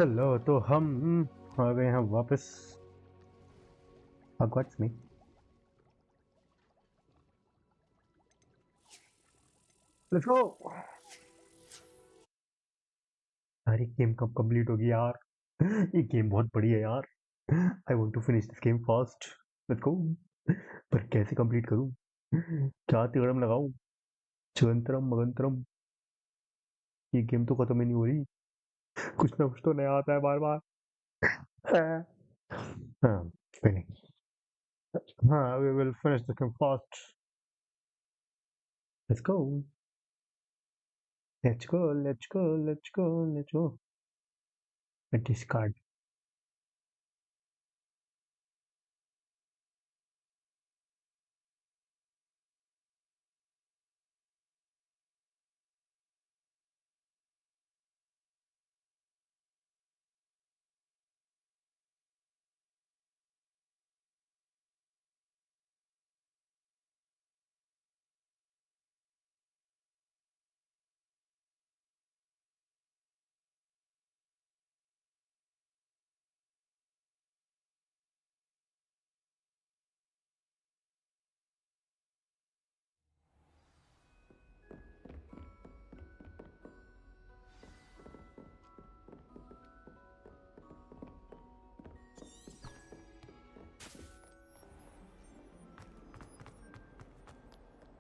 Hello, तो हम आ गए हैं वापस हॉगवर्ट्स में। Let's go. अरे गेम कब कंप्लीट होगी यार? ये गेम बहुत बड़ी है यार। I want to finish this game fast. Let's go. पर कैसे कंप्लीट करूं? क्या तिगड़म लगाऊं? चुरंतरम मगंतरम। ये गेम तो खत्म ही नहीं हो रही। कुछ ना कुछ तो नया आता है बार बार। हाँ, पहले। हाँ, we will finish this game fast. Let's go. Let's go. Let's go. Let's go. Let's go. Discard.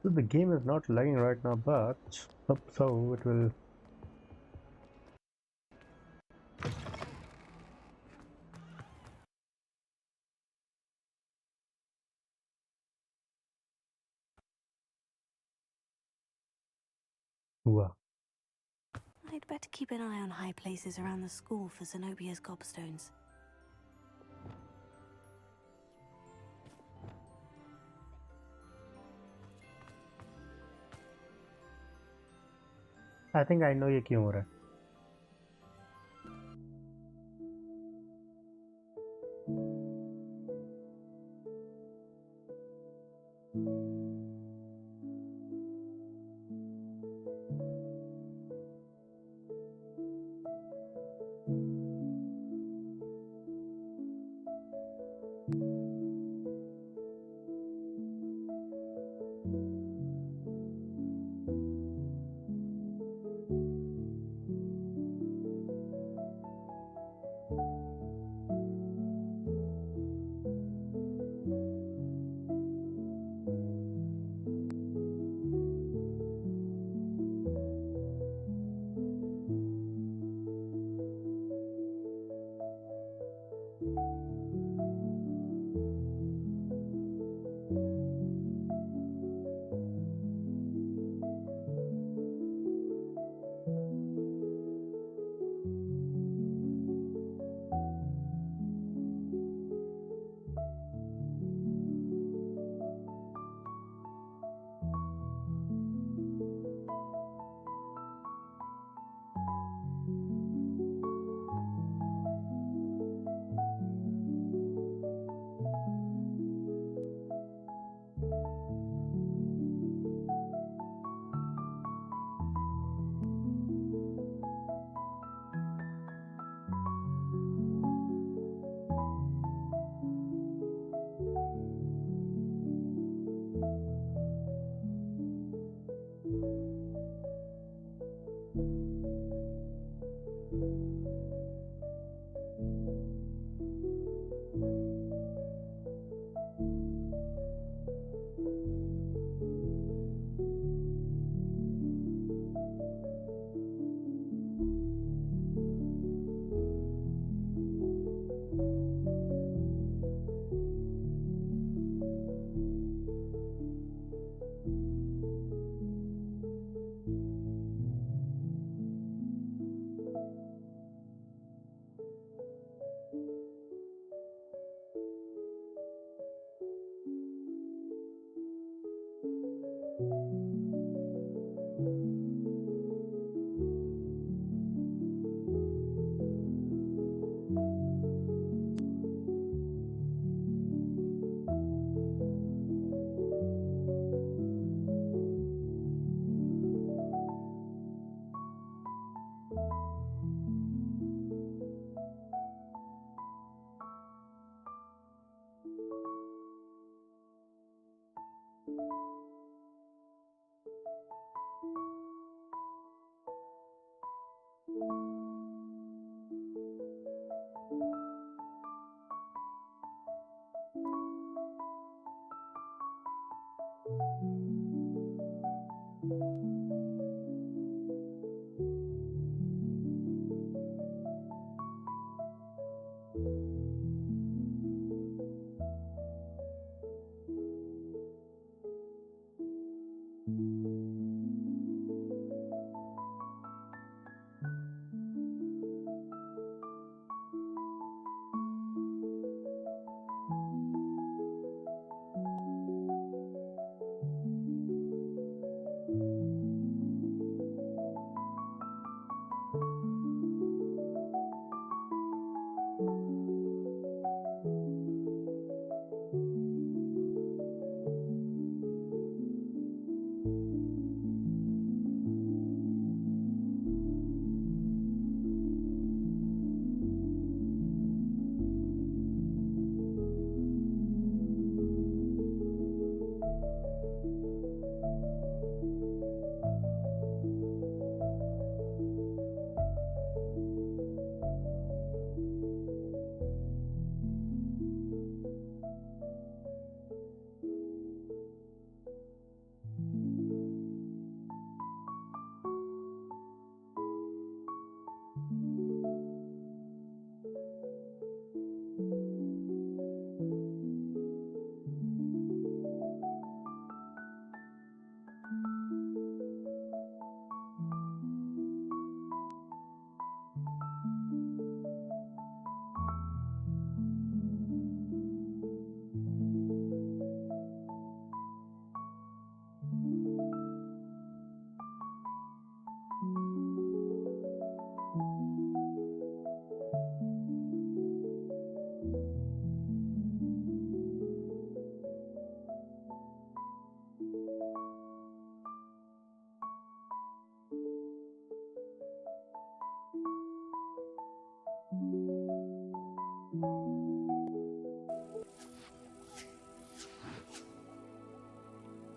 So the game is not lagging right now, but so it will. हुआ. I'd better keep an eye on high places around the school for Zenobia's gobstones. I think I know ये क्यों हो रहा है.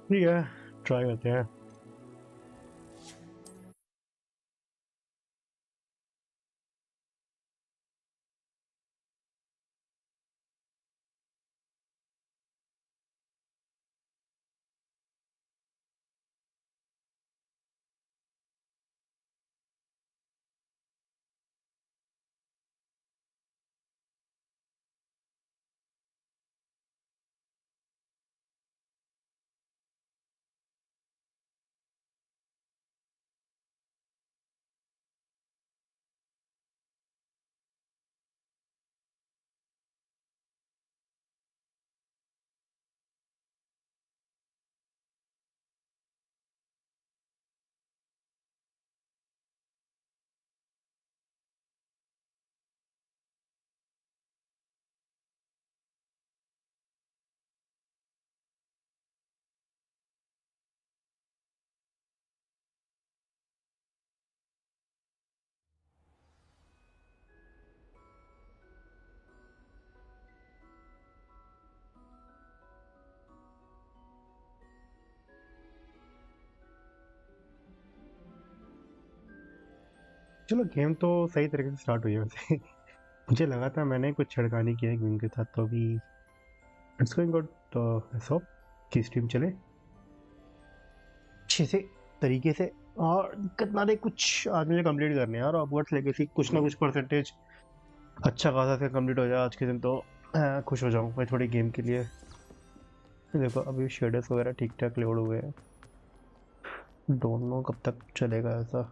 ठीक है, try करते हैं। चलो, गेम तो सही तरीके से स्टार्ट हुई है वैसे। मुझे लगा था मैंने कुछ छिड़कानी किया है गेम के साथ, तो अभी इट्स गोइंग गुड। तो ऐसा कि स्ट्रीम चले अच्छे से तरीके से, और दिक्कत ना दे कुछ। आज मुझे कंप्लीट करने हैं यार हॉगवर्ट्स लेगेसी, कुछ ना कुछ परसेंटेज अच्छा खासा से कंप्लीट हो जाए आज के दिन, तो खुश हो जाऊँ मैं थोड़ी गेम के लिए। देखो अभी शेडर्स वगैरह ठीक ठाक लोड हुए हैं, दोनों कब तक चलेगा ऐसा।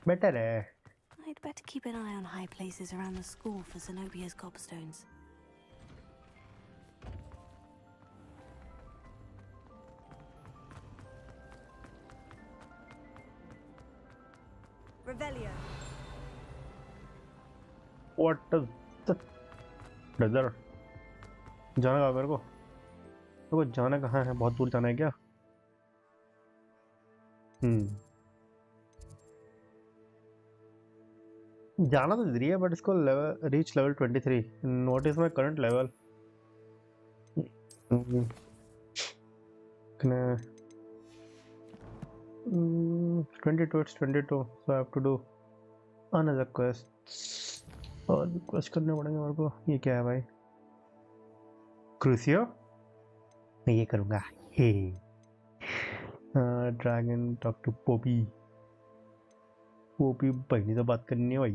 बेटर है। I'd better keep an eye on high places around the school for Zenobia's gobstones. Revelio. What does the brother, जाना कहाँ मेरे को? जाना कहाँ है? बहुत दूर जाना है क्या? जाना तो इधर ही है, बट इसको level reach level 23। Note is my current level. 22, it's 22, so I have to do another quest। और भी quest करने पड़ेंगे मेरे को। ये क्या है भाई? क्रूसियो, मैं ये करूँगा। Hey dragon talk to Poppy. Poppy बहनी से बात करनी है भाई।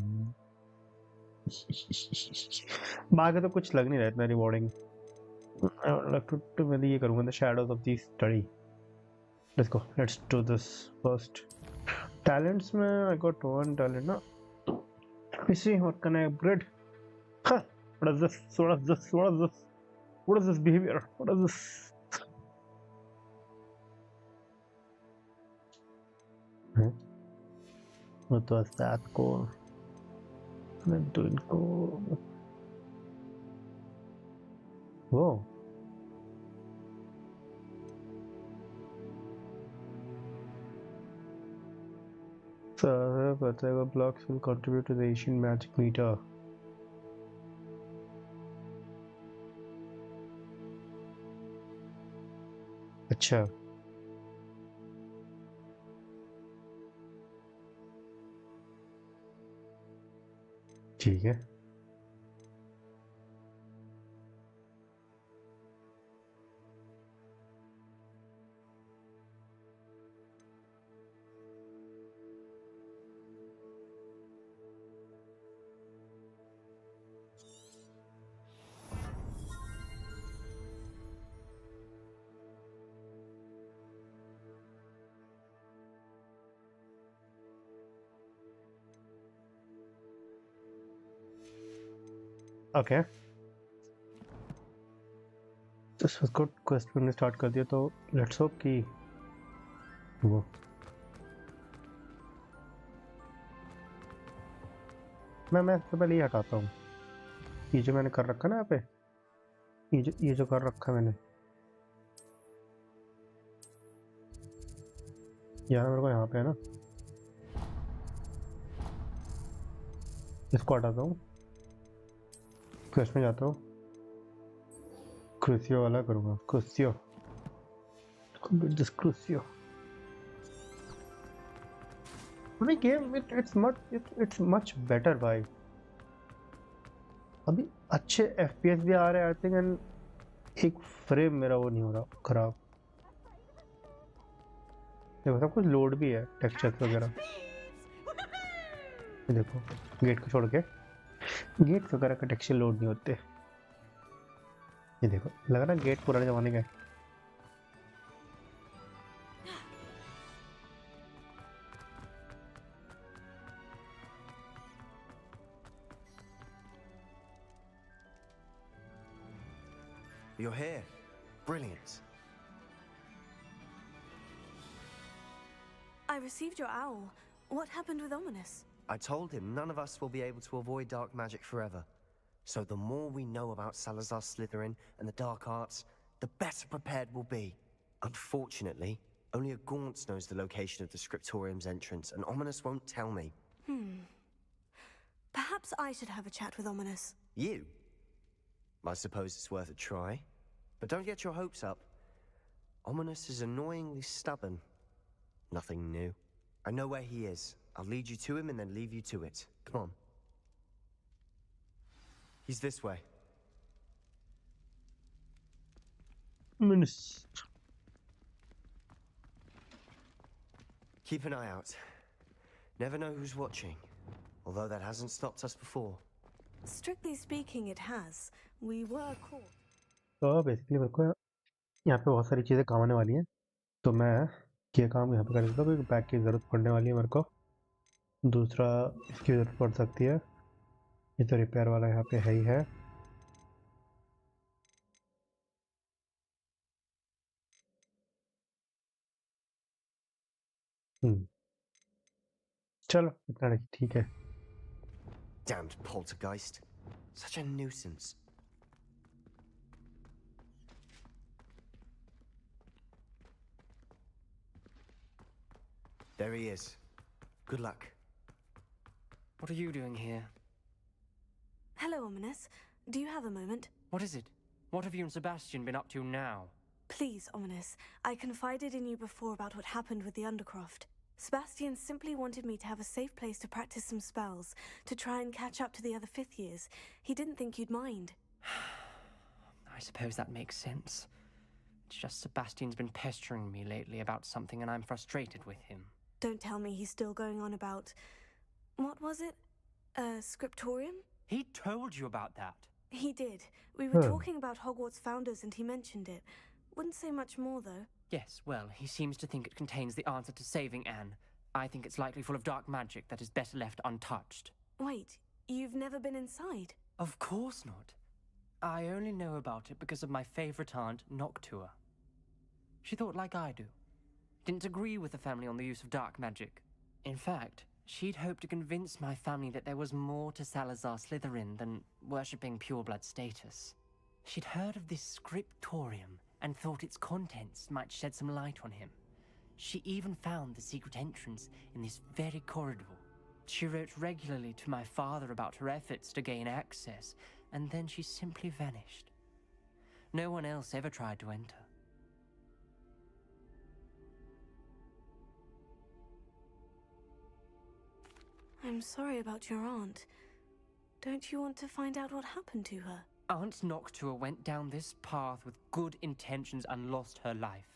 बाकी तो कुछ लग नहीं रहा इतना रिवॉर्डिंग। मैं ये करूँगा, the shadows of the study. Let's go, let's do this first. Talents में आई गॉट वन टैलेंट ना। Let me see, what can I upgrade? Huh, what is this? What is this? What is this? What is this behavior? What is this? हैं? वो तो अस्ताद को मैं तो इनको वो whatever blocks will contribute to the Asian magic meter। अच्छा, ठीक है। ओके, तो उसको क्वेस्ट करने स्टार्ट कर दिया, तो लेट्स होप कि वो मैं सबसे पहले ये हटाता हूँ। ये जो मैंने कर रखा है ना यहाँ पे, ये जो कर रखा है मैंने, यार मेरे को यहाँ पे है ना, इसको हटाता हूँ। क्वेश्चन में जाता हूँ, क्रूसियो वाला करूँगा, क्रूसियो, complete this क्रूसियो। अभी गेम it's much better भाई। अभी अच्छे FPS भी आ रहे हैं आई थिंक, एंड एक फ्रेम मेरा वो नहीं हो रहा खराब। देखो सब कुछ लोड भी है, टेक्सचर्स वगैरह। ये देखो गेट को छोड़ के गेट वगैरह का टेक्सचर लोड नहीं होते। ये देखो लग रहा है गेट पुराने जमाने का है। You're here. Brilliant. I received your owl. What happened with Ominous? I told him none of us will be able to avoid dark magic forever. So the more we know about Salazar Slytherin and the dark arts, the better prepared we'll be. Unfortunately, only a Gaunt knows the location of the Scriptorium's entrance, and Ominous won't tell me. Perhaps I should have a chat with Ominous. You? I suppose it's worth a try. But don't get your hopes up. Ominous is annoyingly stubborn. Nothing new. I know where he is. I'll lead you to him and then leave you to it. Come on. He's this way. Keep an eye out. Never know who's watching. Although that hasn't stopped us before. Strictly speaking, it has. We were caught. तो basically मेरे को यहाँ पे बहुत सारी चीज़ें काम आने वाली हैं, तो मैं ये काम यहाँ पे कर देता हूँ क्योंकि बैग की ज़रूरत पड़ने वाली है मेरे को। दूसरा इसकी ज़रूरत पड़ सकती है, ये तो रिपेयर वाला यहाँ पे है ही है। चलो इतना ठीक है। Damned poltergeist. Such a nuisance. There he is. Good luck. What are you doing here? Hello, Ominous. Do you have a moment? What is it? What have you and Sebastian been up to now? Please, Ominous. I confided in you before about what happened with the Undercroft. Sebastian simply wanted me to have a safe place to practice some spells, to try and catch up to the other fifth years. He didn't think you'd mind. I suppose that makes sense. It's just Sebastian's been pestering me lately about something and I'm frustrated with him. Don't tell me he's still going on about... What was it? Scriptorium? He told you about that? He did. We were talking about Hogwarts founders and he mentioned it. Wouldn't say much more, though. Yes, well, he seems to think it contains the answer to saving Anne. I think it's likely full of dark magic that is better left untouched. Wait, you've never been inside? Of course not. I only know about it because of my favorite aunt, Noctua. She thought like I do. Didn't agree with the family on the use of dark magic. In fact, she'd hoped to convince my family that there was more to Salazar Slytherin than worshipping pureblood status. She'd heard of this scriptorium and thought its contents might shed some light on him. She even found the secret entrance in this very corridor. She wrote regularly to my father about her efforts to gain access, and then she simply vanished. No one else ever tried to enter. I'm sorry about your aunt. Don't you want to find out what happened to her? Aunt Noctua went down this path with good intentions and lost her life.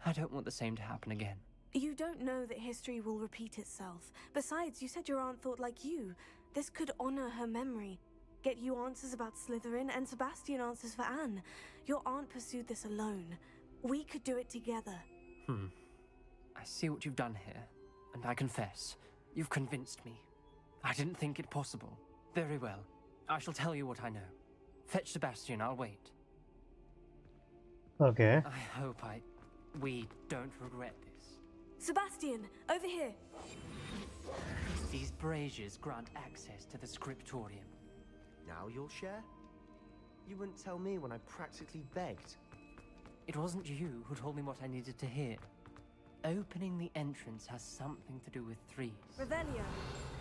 I don't want the same to happen again. You don't know that history will repeat itself. Besides, you said your aunt thought like you. This could honor her memory. Get you answers about Slytherin and Sebastian answers for Anne. Your aunt pursued this alone. We could do it together. I see what you've done here, and I confess, you've convinced me. I didn't think it possible. Very well. I shall tell you what I know. Fetch Sebastian, I'll wait. Okay. I hope we don't regret this. Sebastian, over here. These braziers grant access to the scriptorium. Now you'll share? You wouldn't tell me when I practically begged. It wasn't you who told me what I needed to hear. Opening the entrance has something to do with threes. Revelio.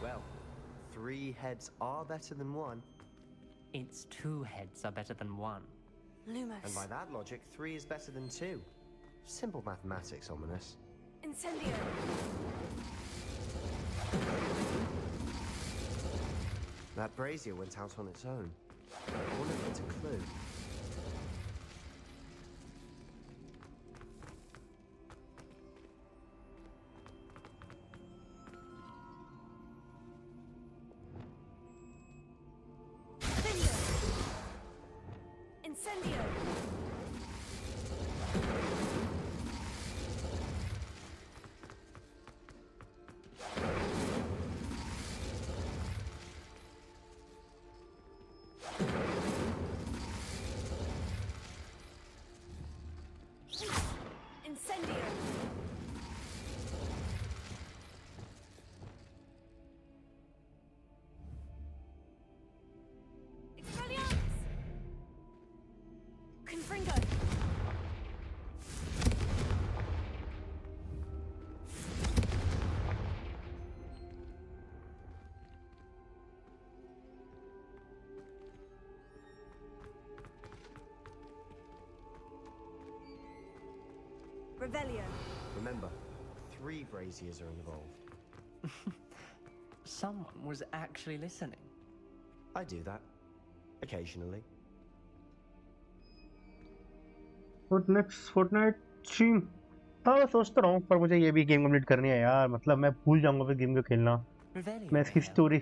Well, 3 heads are better than 1. Its 2 heads are better than 1. Lumos. And by that logic, 3 is better than 2. Simple mathematics, Ominous. Incendio. That brazier went out on its own. I wonder if it's a clue. Finger. Incendio. Incendio. Expelliarmus. Confringo. Revelio. Remember, 3 braziers are involved. Someone was actually listening. I do that. Occasionally. Next Fortnite stream. हाँ मैं सोचता रहा हूँ, पर मुझे ये भी game complete करनी है यार। मतलब मैं भूल जाऊंगा फिर गेम को खेलना। Revelio. मैं इसकी स्टोरी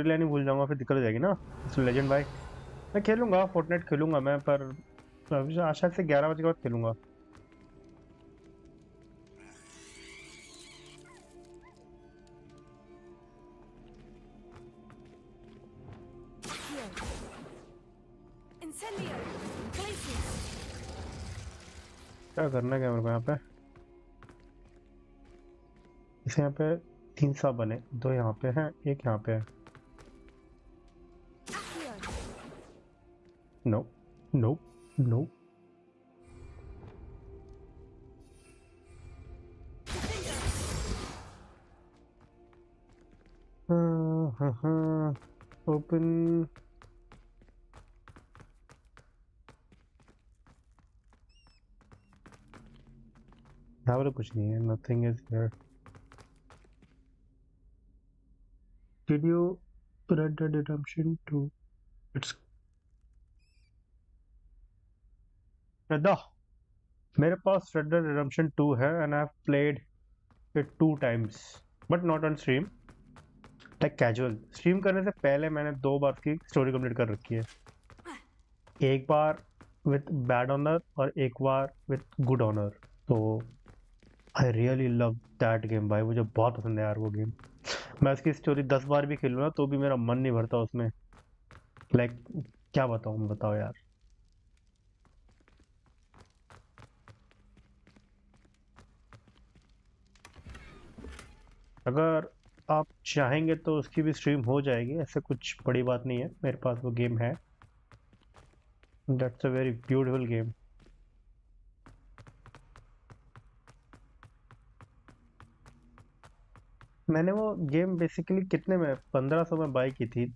लाइन ही भूल जाऊंगा, फिर दिक्कत हो जाएगी ना। लेजेंड भाई मैं खेलूंगा, फोर्टनाइट खेलूंगा मैं, पर आशा से 11 बजे के बाद खेलूंगा। Incendio. Glacius. क्या करना क्या मेरे को यहाँ पे? इसे यहाँ पे 3 सा बने, 2 यहाँ पे हैं, 1 यहाँ पे है। Accio. No no no. Open. यहाँ पर कुछ नहीं है, nothing is here. Did you Red Dead Redemption 2? It's Reda, मेरे पास Red Dead Redemption 2 है and I've played it 2 times, but not on stream. Like casual. Stream करने से पहले मैंने 2 बार की स्टोरी कंप्लीट कर रखी है। एक बार with bad honor और एक बार with good honor। तो I really love that game भाई, मुझे बहुत पसंद है यार वो गेम। मैं उसकी स्टोरी 10 बार भी खेलूँ ना तो भी मेरा मन नहीं भरता उसमें। लाइक क्या बताऊँ, बताओ यार। अगर आप चाहेंगे तो उसकी भी स्ट्रीम हो जाएगी, ऐसे कुछ बड़ी बात नहीं है। मेरे पास वो गेम है। That's a very beautiful game. मैंने वो गेम बेसिकली कितने में 1500 में बाई की थी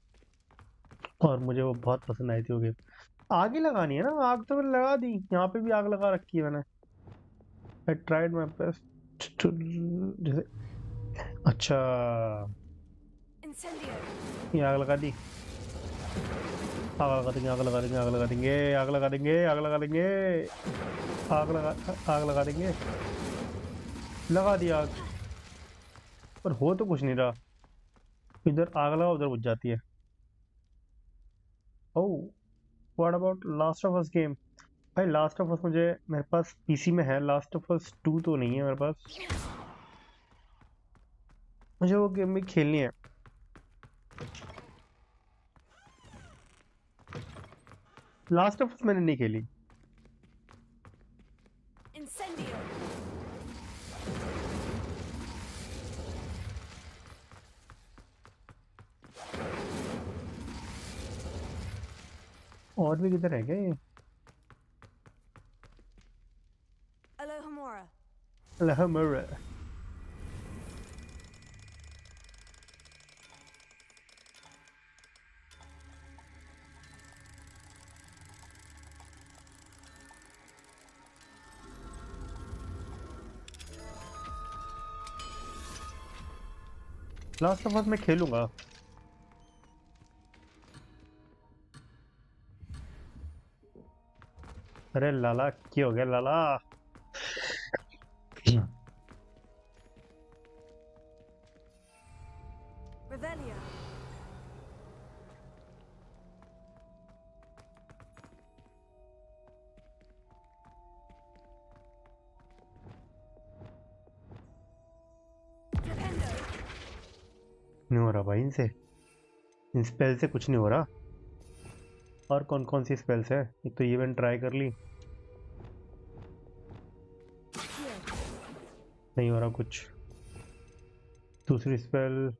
और मुझे वो बहुत पसंद आई थी वो गेम। आग ही लगानी है ना, आग तो मैंने लगा दी, यहाँ पे भी आग लगा रखी है मैंने। I tried my best to जैसे। अच्छा Incendio. ये आग लगा दी। आग लगा देंगे, आग लगा देंगे, आग लगा देंगे, आग लगा देंगे, आग लगा देंगे, आग लगा देंगे। लगा दी आग, पर हो तो कुछ नहीं रहा। इधर आग लगा उधर बुझ जाती है। Oh what about last of us game? भाई लास्ट ऑफ अस मुझे, मेरे पास पीसी में है। लास्ट ऑफ अस 2 तो नहीं है मेरे पास। मुझे वो गेम भी खेलनी है। लास्ट ऑफ अस मैंने नहीं खेली। Incendio. और भी किधर है क्या ये? Alohomora. Alhamdulillah। Last of us मैं खेलूंगा। अरे लाला क्या हो गया लाला? Revelia. नहीं हो रहा भाई इनसे, इन स्पेल से कुछ नहीं हो रहा। और कौन कौन सी स्पेल्स है? एक तो ये मैंने ट्राई कर ली, नहीं हो रहा कुछ। दूसरी स्पेल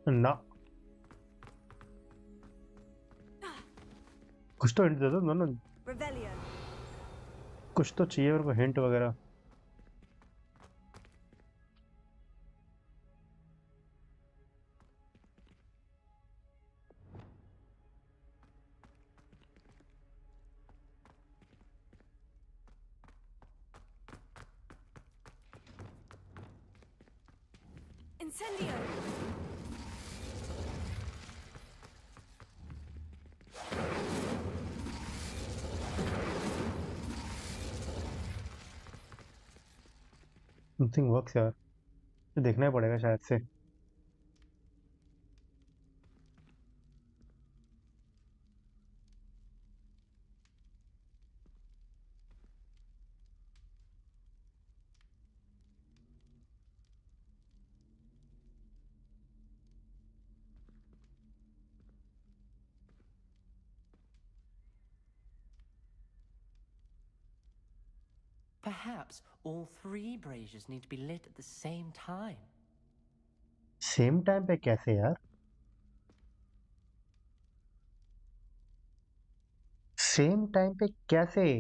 ना, कुछ तो हिंट दे दो दोनों, Revelia. कुछ तो चाहिए मेरे को हिंट वगैरह। Incendio. समथिंग वर्क्स यार, ये देखना ही पड़ेगा शायद से। Perhaps all three braziers need to be lit at the same time. Same time पे कैसे यार? सेम टाइम पे कैसे?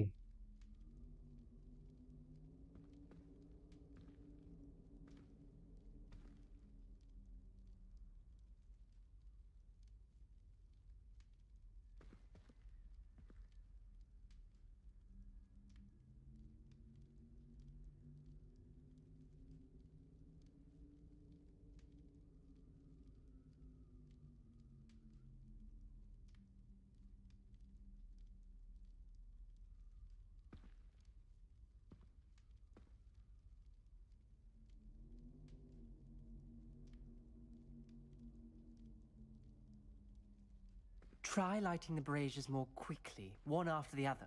Try lighting the braziers more quickly, one after the other.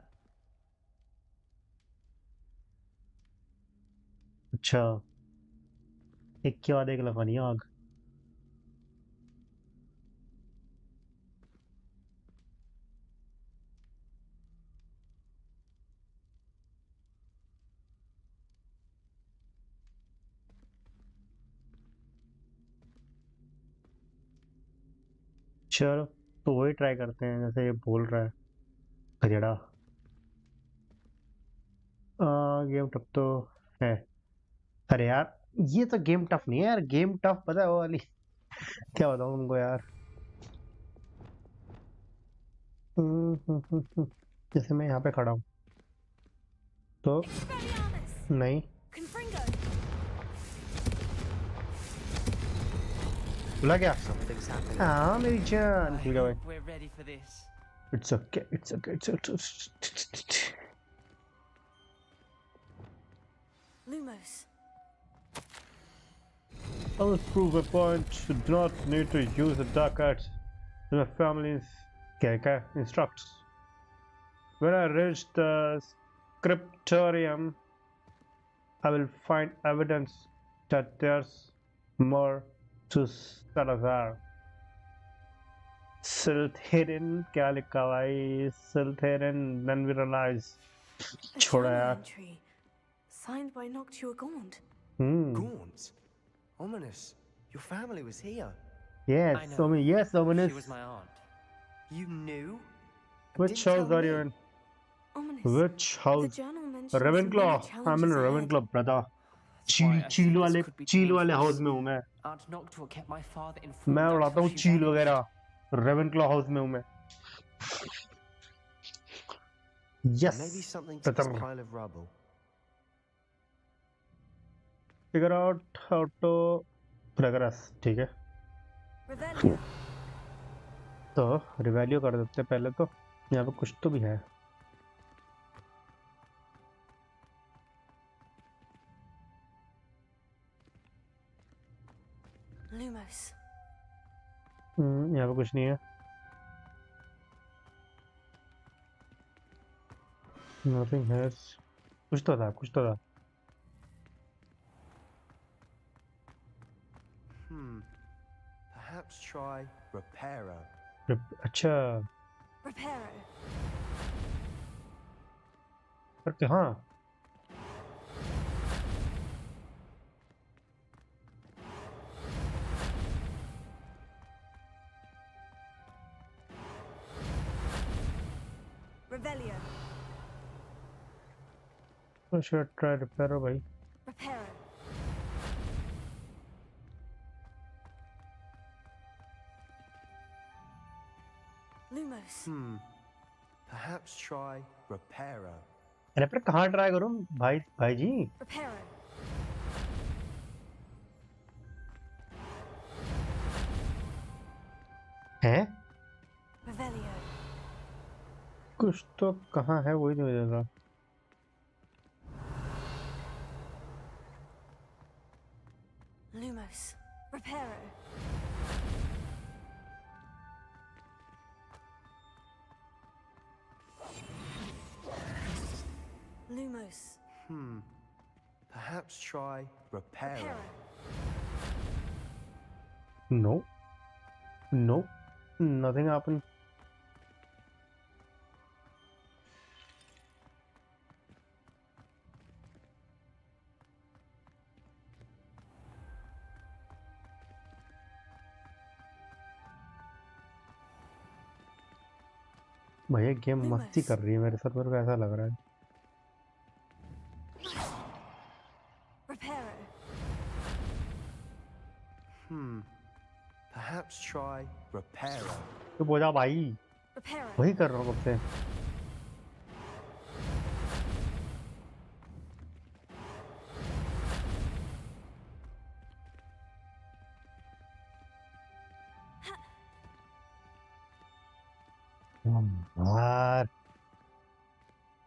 अच्छा, एक के बाद एक लगानी है आग। चलो तो वही ट्राई करते हैं जैसे ये बोल रहा है गधेड़ा। गेम टफ तो है। अरे यार ये तो गेम टफ नहीं है यार, गेम टफ पता है वो वाली क्या बताऊं तुमको यार। जैसे मैं यहाँ पे खड़ा हूँ तो Expelliarmus. नहीं, Confringo. बुला क्या? Something's happening. हाँ मेरी जान, I खुल गया भाई। hope we're ready for this. It's okay it's okay it's okay. Lumos. I will prove a point. You do not need to use the dark arts. The family's instructs. When I reach the scriptorium, I will find evidence that there's more to Salazar. Siltherin क्या लिखा भाई? Siltherin, then we realize. A छोड़ा journal यार। entry. Signed by Noctua Gaunt. Gaunt? Ominous. Your family was here. Yes, I know. so many. Yes, so many. She was my aunt. You knew? Which Didn't house tell are you me. in? Ominous. Which The house? journal mentions Ravenclaw. many I'm in challenges ahead. Ravenclaw, brother. That's why I think चील this वाले could be चील वाले dangerous. House में हूँ मैं। Aunt Noctua kept my father informed मैं उड़ाता until हूँ she चील vanished. वगैरह। रेवेनक्लॉ हाउस में हूँ मैं। Yes Maybe something to this pile of rubble. Figure out how to progress. ठीक है, Revelio. तो रिवैल्यू कर देते हैं पहले तो। यहाँ पे कुछ तो भी है। Lumos. यहाँ पे कुछ नहीं है। Nothing has. कुछ तो था, कुछ तो था। Perhaps try Reparo. अच्छा, Reparo. पर कहाँ? Revelio. शुड ट्राई रिपेयर भाई। Reparo. Lumos. Perhaps try Reparo. अरे पर कहाँ ट्राई करूँ भाई? भाई जी Reparo. हैं? Revelio. कुछ तो कहाँ है वही नहीं मिलेगा। Lumos. Reparo. Lumos. Perhaps try Reparo. Reparo. No no, nothing happen. भैया गेम मस्ती कर रही है मेरे साथ, मेरे को ऐसा लग रहा है। Reparo. Perhaps try Reparo. तो बोझा भाई, Reparo. वही कर रहा हूँ कब से। यार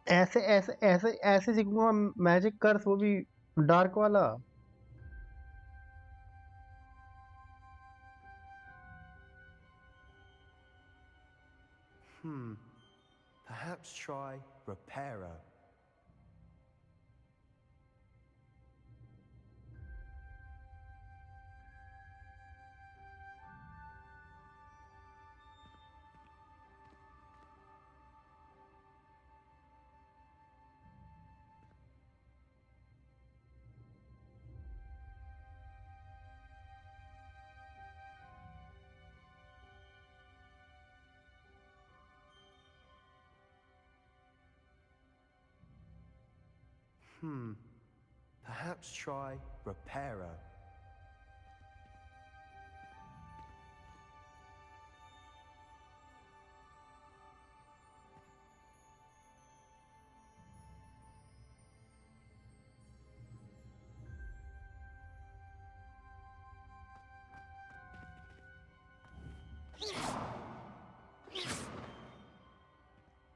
ऐसे ऐसे ऐसे ऐसे सीखूंगा मैजिक कर्स, वो भी डार्क वाला। Perhaps try Reparo. Perhaps try Reparo.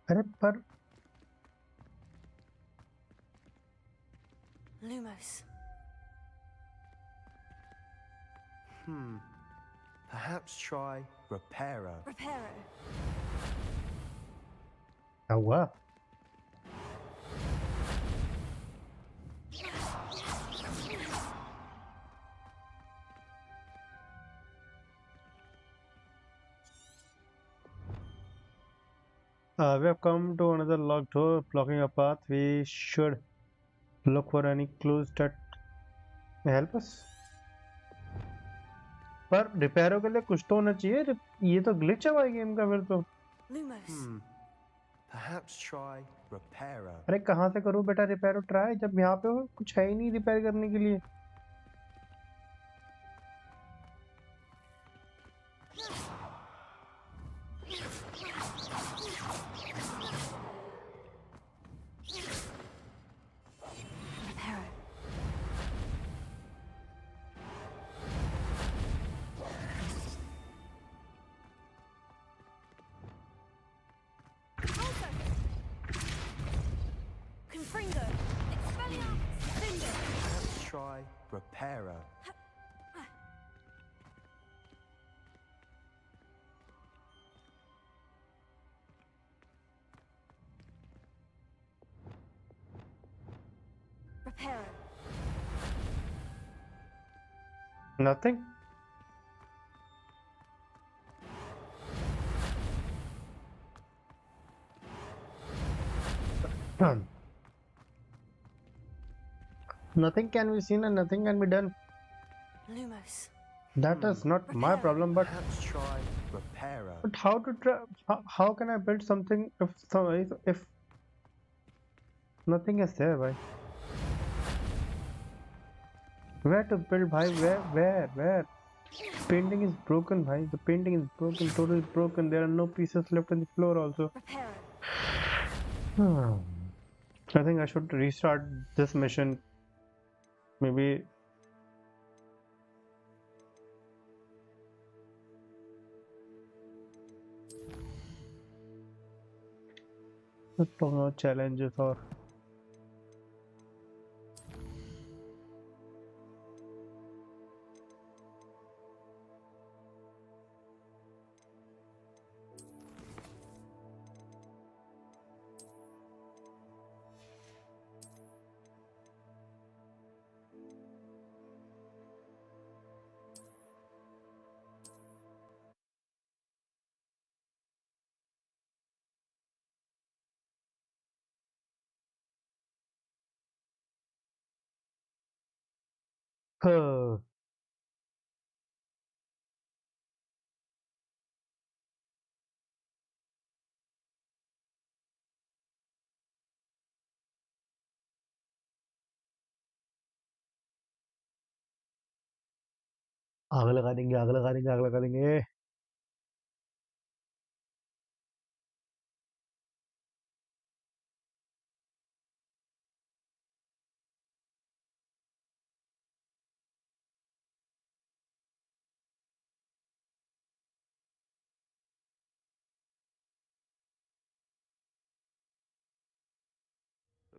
अरे पर Lumos. Perhaps try Reparo. Reparo. क्या हुआ? We have come to another locked door blocking a path. We should look for any clues that may help us. पर रिपेयरों के लिए कुछ तो होना चाहिए। ये तो ग्लिच है भाई गेम का फिर तो। Lumos. Perhaps try Reparo. अरे कहाँ से करूँ बेटा रिपेयर ट्राई, जब यहाँ पे हो कुछ है ही नहीं रिपेयर करने के लिए। try Repairer. Repairer. Nothing. Nothing can be seen and nothing can be done. Lumos. That is not my Repair. problem, but Perhaps try Repairer. how to how can I build something if nothing is there, bhai? Where to build, bhai? Where? Painting is broken, bhai. The painting is broken, totally broken. There are no pieces left on the floor also. Repairer. I think I should restart this mission. Maybe. I don't know, challenges or huh. आग लगा देंगे, आग लगा देंगे, आग लगा देंगे.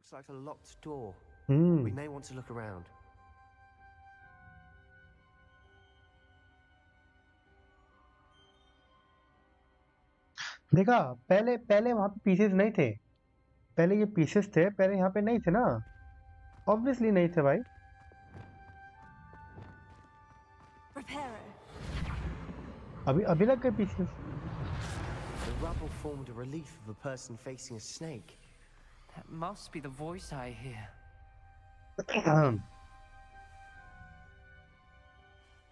Looks like a locked door. Hmm. We may want to look around. देखा, पहले पहले वहां पे पीसेस नहीं थे. पहले ये पीसेस थे, पहले यहाँ पे नहीं थे ना. ऑब्वियसली नहीं थे भाई. Repairer. अभी लग गए pieces. The rubble formed a relief of a person facing a snake. That must be the voice I hear.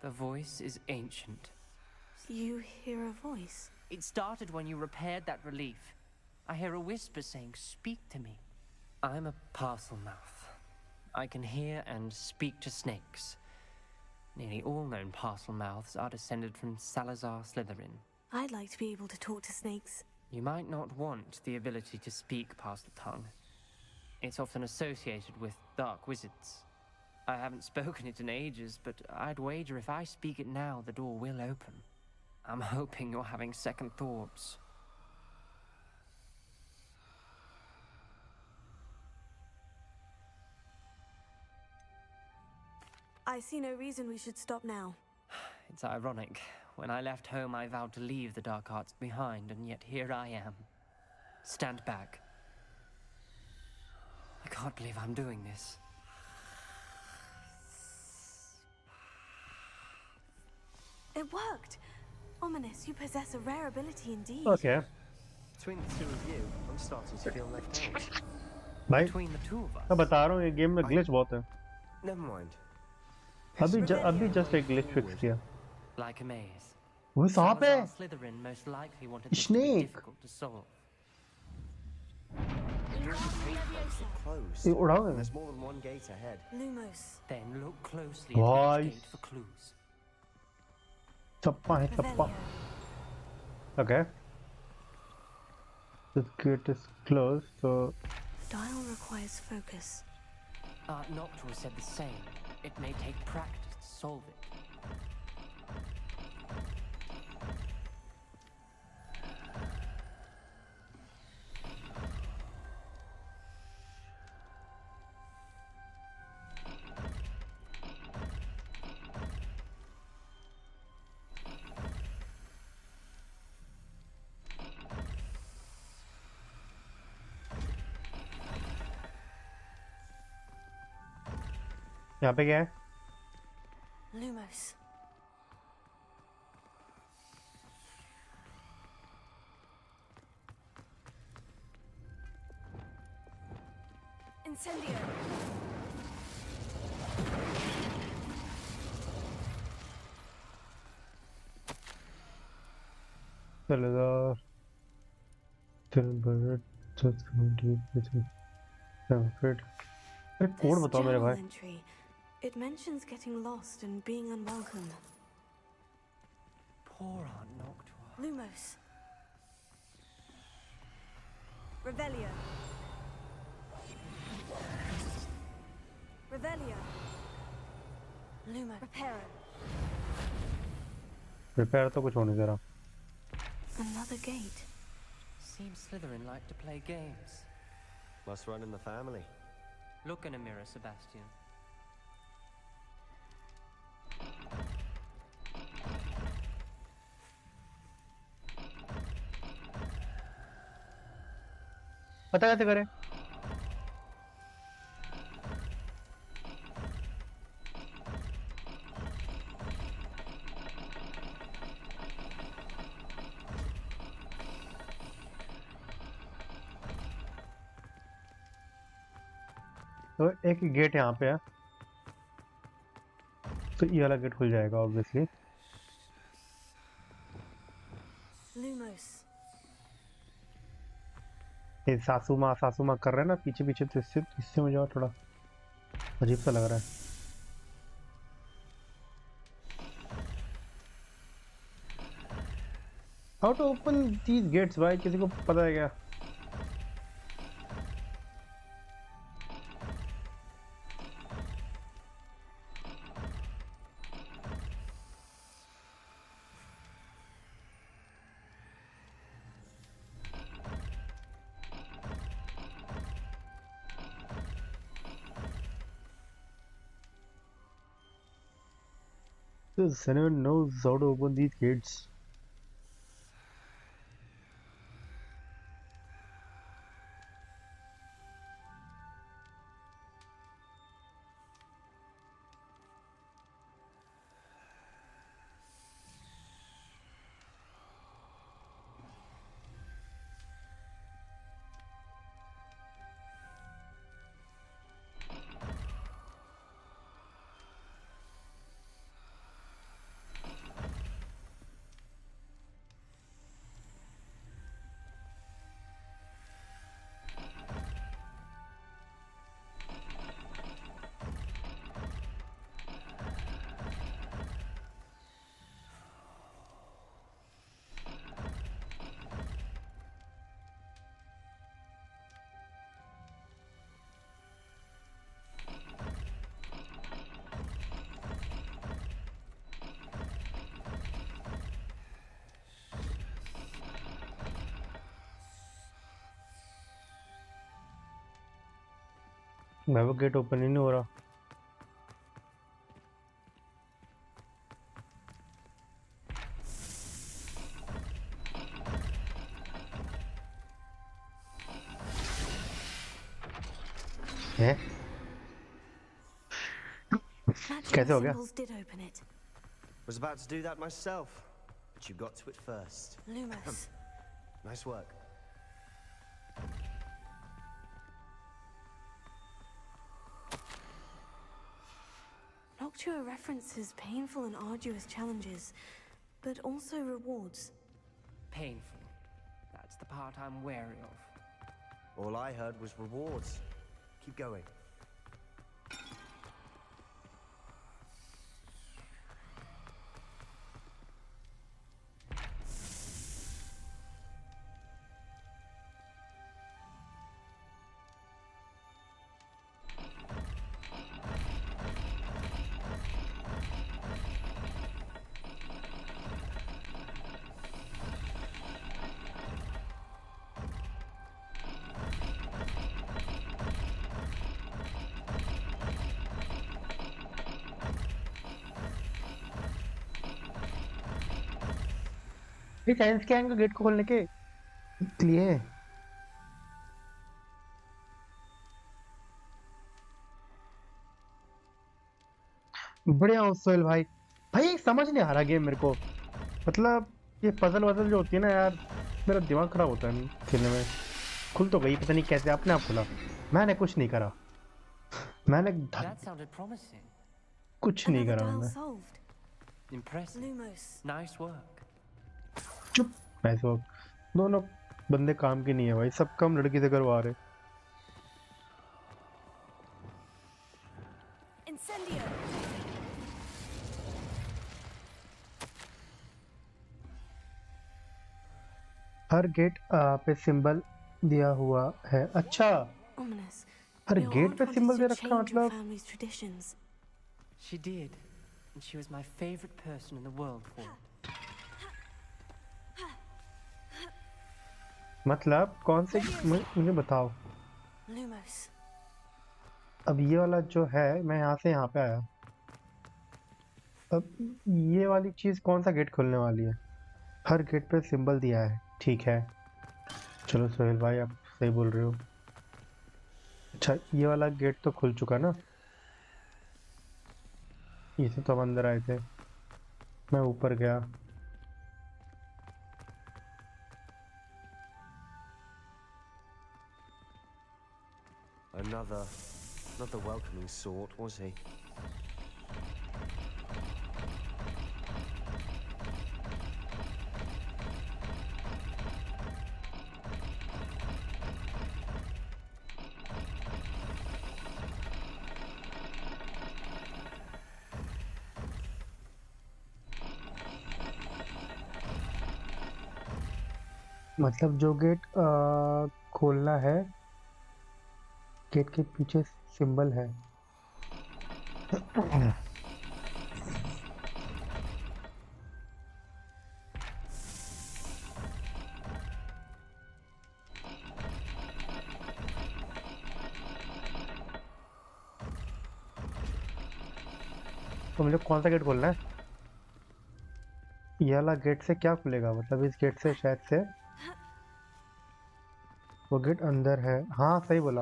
The voice is ancient. You hear a voice. It started when you repaired that relief. I hear a whisper saying, "Speak to me." I'm a parcel mouth. I can hear and speak to snakes. Nearly all known parcel mouths are descended from Salazar Slytherin. I'd like to be able to talk to snakes. You might not want the ability to speak parcel tongue. It's often associated with dark wizards. I haven't spoken it in ages, but I'd wager if I speak it now, the door will open. I'm hoping you're having second thoughts. I see no reason we should stop now. It's ironic. When I left home, I vowed to leave the dark arts behind, and yet here I am. Stand back. I can't believe I'm doing this. It worked! Ominous, you possess a rare ability indeed. Okay. Between the two of you, I'm starting to feel left out. भाई Between the two of us. मैं बता रहा हूँ ये game में glitch बहुत है. Never mind. अभी जस्ट एक ग्लिच फिक्स किया. Like a maze. वो सांप है. Salazar Slytherin most likely wanted this to be Snake. difficult to solve. Closed. ये उड़ाओगे. There's more than one gate ahead. Lumos. Then look closely at Why? each gate for clues. चप्पा है चप्पा. Revelio. Okay. This gate is closed, so Dial requires focus. Noctua said the same. It may take practice to solve it. यहाँ पे क्या है? Lumos. Incendio. Salazar, Tilburg, just Stanford. अरे code This बताओ मेरे journal भाई. entry, it mentions getting lost and being unwelcome. Poor Aunt Noctua. Lumos. Revelio. Revelio. Lumo. Reparo. Prepare तो कुछ होने दे रहा. Another gate. Seems Slytherin like to play games. Must run in the family. Look in a mirror, Sebastian. पता कैसे करें? तो एक gate यहाँ पे है, तो ये वाला गेट खुल जाएगा ऑब्वियसली. Lumos. ये सासू माँ कर रहे हैं ना पीछे पीछे, तो इससे मुझे और थोड़ा अजीब सा लग रहा है. How to open these gates भाई, किसी को पता है क्या? Does anyone knows how to open these gates? मैं वो गेट ओपन ही नहीं हो रहा. है? Magical कैसे हो गया? symbols did open it. Was about to do that myself, but you got to it first. Lumos. Nice work. Noctua references painful and arduous challenges, but also rewards. Painful. That's the part I'm wary of. All I heard was rewards. Keep going. ये Chinese क्या है gate को खोलने के लिए? बढ़िया हूँ सोहेल भाई। भाई समझ नहीं आ रहा गेम मेरे को, मतलब ये पजल वजल जो होती है ना यार, मेरा दिमाग खराब होता है खेलने में। खुल तो गई, पता नहीं कैसे अपने आप खुला। मैंने कुछ नहीं करा, मैंने That sounded promising. कुछ नहीं Another करा dial मैंने। solved. Impressive. Lumos. Nice work. चुप। ऐसे दोनों बंदे काम के नहीं है भाई, सब काम लड़की से करवा रहे। Incendio. हर गेट पे सिंबल दिया हुआ है, अच्छा। Ominous. हर Your गेट aunt पे wanted सिंबल to दे रखा change your मतलब। family's traditions. She did. And she was my favorite person in the world for it. मतलब कौन से, मुझे बताओ। Lumos. अब ये वाला जो है, मैं यहाँ से यहाँ पे आया, अब ये वाली चीज कौन सा गेट खुलने वाली है? हर गेट पे सिंबल दिया है, ठीक है। चलो सोहेल भाई आप सही बोल रहे हो। अच्छा ये वाला गेट तो खुल चुका ना, इसे तो हम अंदर आए थे। मैं ऊपर गया, Not the welcoming sort, was he? मतलब जो गेट खोलना है, गेट के पीछे सिंबल है। तो मुझे कौन सा गेट खोलना है? ये वाला गेट से क्या खुलेगा? मतलब इस गेट से शायद से वो गेट अंदर है। हाँ सही बोला,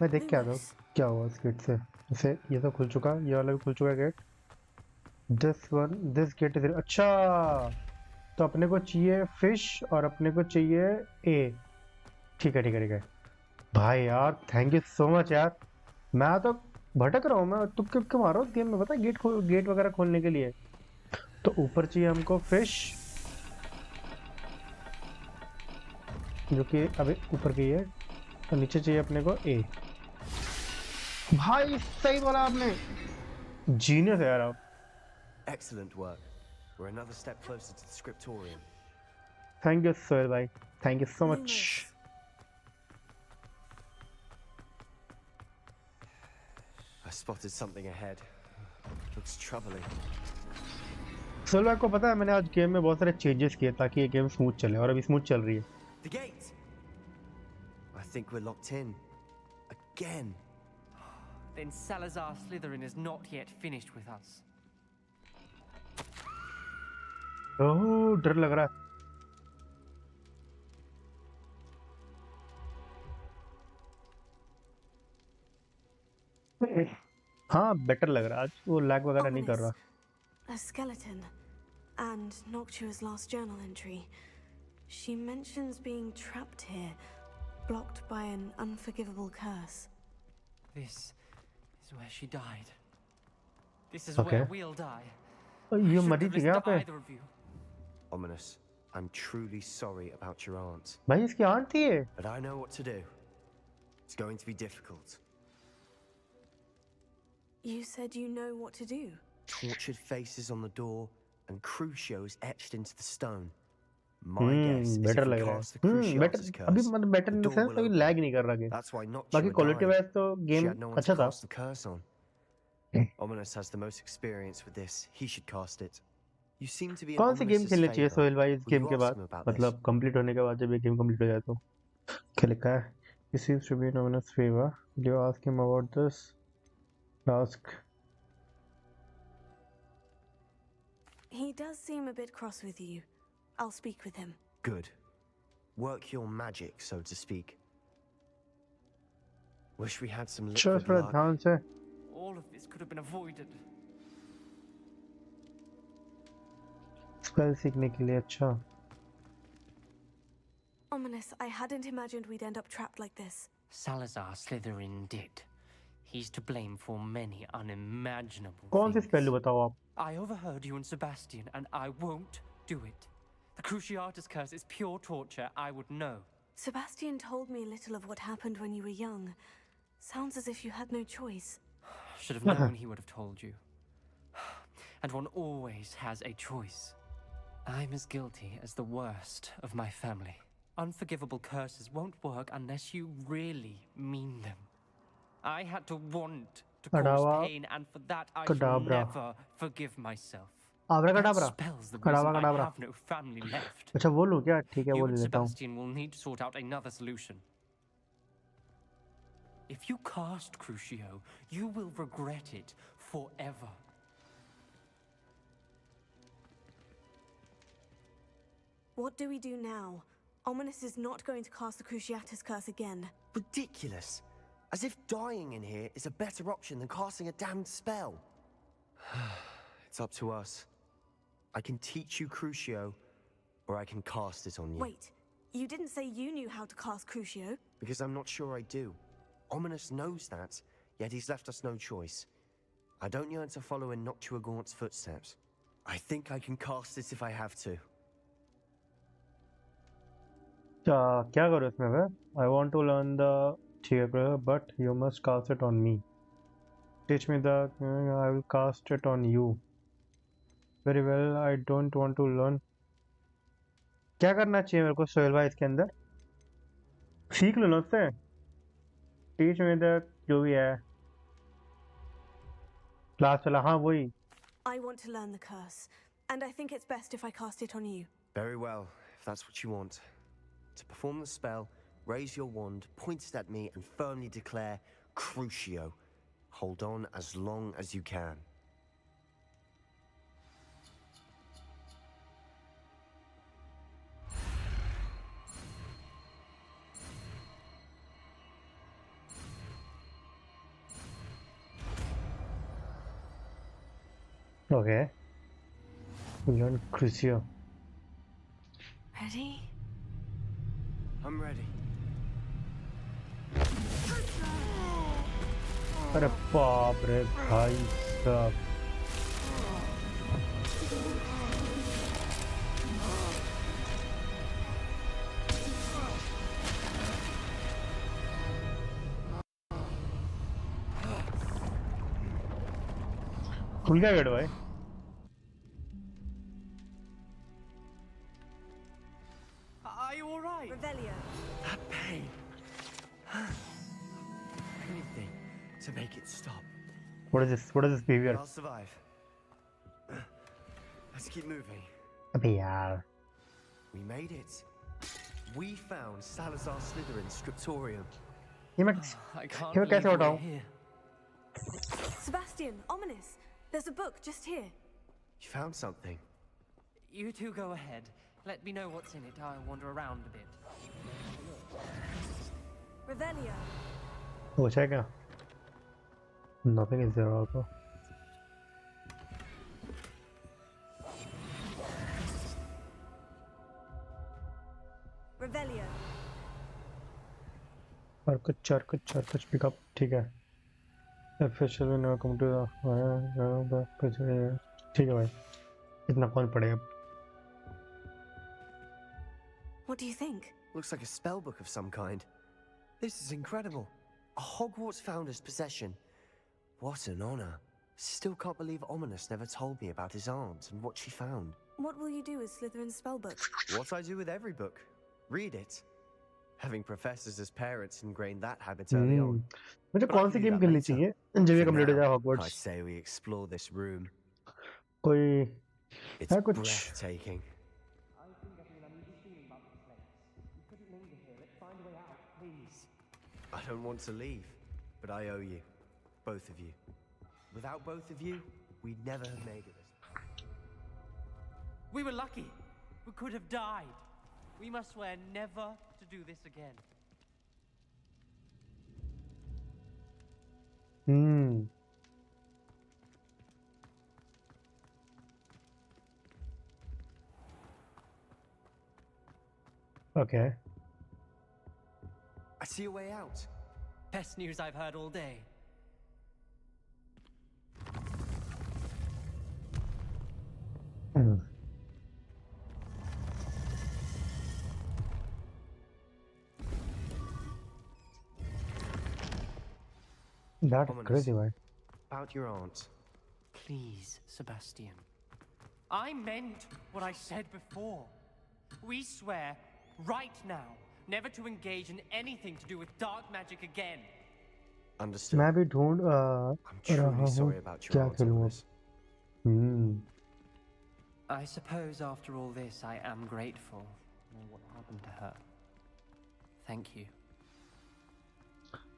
मैं देख के आता हूँ Lumos. क्या हुआ इस गेट से। जैसे ये तो खुल चुका, ये वाला भी खुल चुका है गेट। दिस गेट इज, अच्छा तो अपने को चाहिए फिश और अपने को चाहिए ए। ठीक है ठीक है ठीक है भाई यार, थैंक यू सो मच यार। मैं तो भटक रहा हूँ, मैं तुक्के तुक्के मार रहा हूँ गेम में, पता है गेट वगैरह खोलने के लिए। तो ऊपर चाहिए हमको फिश, जो कि अभी ऊपर की है, और नीचे चाहिए अपने को ए। भाई सही बोला आपने, जीनियस है यार आप। Excellent work. We're another step closer to the scriptorium. Thank you Sohail भाई, thank you so much. Lumos. I spotted something ahead. Looks troubling. Sohail भाई को पता है मैंने आज गेम में बहुत सारे चेंजेस किए ताकि ये गेम स्मूथ चले, और अभी स्मूथ चल रही है। The gate! I think we're locked in. Again. Then Salazar Slytherin is not yet finished with us. ओह डर लग रहा है। हाँ बेटर लग रहा है आज, वो लैग वगैरह नहीं कर रहा। Ominous. A skeleton. And Noctua's last journal entry. She mentions being trapped here, blocked by an unforgivable curse. This is where she died. This is Okay. where we'll die. ये I shouldn't मरी have थी listened यहाँ to पे? either of you. Ominous. I'm truly sorry about your aunt. भाई इसकी aunt थी ये? But I know what to do. It's going to be difficult. You said you know what to do. Tortured faces on the door and crucios etched into the stone. My guess is if better we लग रहा cast the है। Cruciatus better अभी curse, मतलब better the in the door sense will अभी open. Lag नहीं कर रहा game. That's why बाकी Noctua क्वालिटी died. वाइज तो She game had no one to अच्छा था। cast the curse on. Ominous has the most experience with this. He should cast it. You seem to be in कौन सी game Ominous's खेलनी चाहिए favor. Sohail भाई इस Will game you के ask बाद? him about this? मतलब कंप्लीट होने के बाद जब ये गेम कंप्लीट हो जाए तो क्या लिखा है? This seems to be in Ominous favor. Will you ask him about this? Ask. He does seem a bit cross with you. I'll speak with him. Good. Work your magic, so to speak. Wish we had some चलो liquid थोड़ा luck. ध्यान से। All of this could have been avoided. Spell सीखने के लिए अच्छा। Ominous, I hadn't imagined we'd end up trapped like this. Salazar Slytherin did. He's to blame for many unimaginable कौन सी things. Spell बताओ आप? I overheard you and Sebastian, and I won't do it. The Cruciatus curse is pure torture. I would know. Sebastian told me a little of what happened when you were young. Sounds as if you had no choice. Should have known he would have told you. And one always has a choice. I'm as guilty as the worst of my family. Unforgivable curses won't work unless you really mean them. I had to want to cause Kadava, pain, and for that I shall Kadabra. never forgive myself. Abracadabra. That spell's the Kadava, reason I Kadabra. have no family left. अच्छा वो लूँ क्या? ठीक है You वो and ले लेता हूँ. Sebastian will need to sort out another solution. If you cast Crucio, you will regret it forever. What do we do now? Ominous is not going to cast the Cruciatus curse again. Ridiculous. As if dying in here is a better option than casting a damned spell. It's up to us. I can teach you Crucio, or I can cast it on you. Wait, you didn't say you knew how to cast Crucio? Because I'm not sure I do. Ominous knows that, yet he's left us no choice. I don't yearn to follow in Noctua Gaunt's footsteps. I think I can cast it if I have to. क्या करूँ इसमें मैं? I want to learn the theater, but you must cast it on me. Teach me the. I will cast it on you. Very well. I don't want to learn. क्या करना चाहिए मेरे को सोहेल भाई इसके अंदर? सीख लो ना उससे. Teach me the जो भी है. क्लास चला हाँ वही. I want to learn the curse, and I think it's best if I cast it on you. Very well, if that's what you want. To perform the spell, raise your wand, point it at me, and firmly declare Crucio. Hold on as long as you can. Okay. Learn Crucio. Ready? I'm ready. अरे बाप रे भाई साहब. खुल गया gate भाई. Are you all right? Revelio. That pain. Anything to make it stop. What is this? What is this behavior? I'll survive. Let's keep moving. अबे यार. We made it. We found Salazar Slytherin's scriptorium. ये मैं I can't ये मैं कैसे believe we're उठाऊं? here. Sebastian, Ominous. There's a book just here. You found something. You two go ahead. Let me know what's in it. I'll wander around a bit. Revelio. वो है क्या? Nothing is there also. Revelio. और कुछ pickup ठीक है. Officially now come to the ठीक है भाई. इतना कौन पढ़ेगा? What do you think? Looks like a spell book of some kind. This is incredible. A Hogwarts founder's possession. What an honor. Still can't believe Ominous never told me about his aunt and what she found. What will you do with Slytherin's spellbook? What I do with every book. Read it. Having professors as parents ingrained that habit early on. मुझे But I कौन can see do game that खेलनी later. चाहिए जब ये For complete हो जाए now, Hogwarts? I'd say we explore this room. कोई It's है कुछ? breathtaking. I think I feel an uneasy feeling about this place. You couldn't linger here. Let's find a way out, please. I don't want to leave, but I owe you. Both of you. Without both of you, we'd never have made it this far. We were lucky. We could have died. We must swear never to do this again. Hmm. Okay. I see a way out. Best news I've heard all day. That is Ominous. crazy, man. About your aunt. Please, Sebastian. I meant what I said before. We swear, right now, never to engage in anything to do with dark magic again. Understood. मैं भी ढूंढ I'm truly रहा हूँ sorry about your क्या aunt, करूँ अब. Ominous. I suppose after all this, I am grateful. I know what happened to her. Thank you.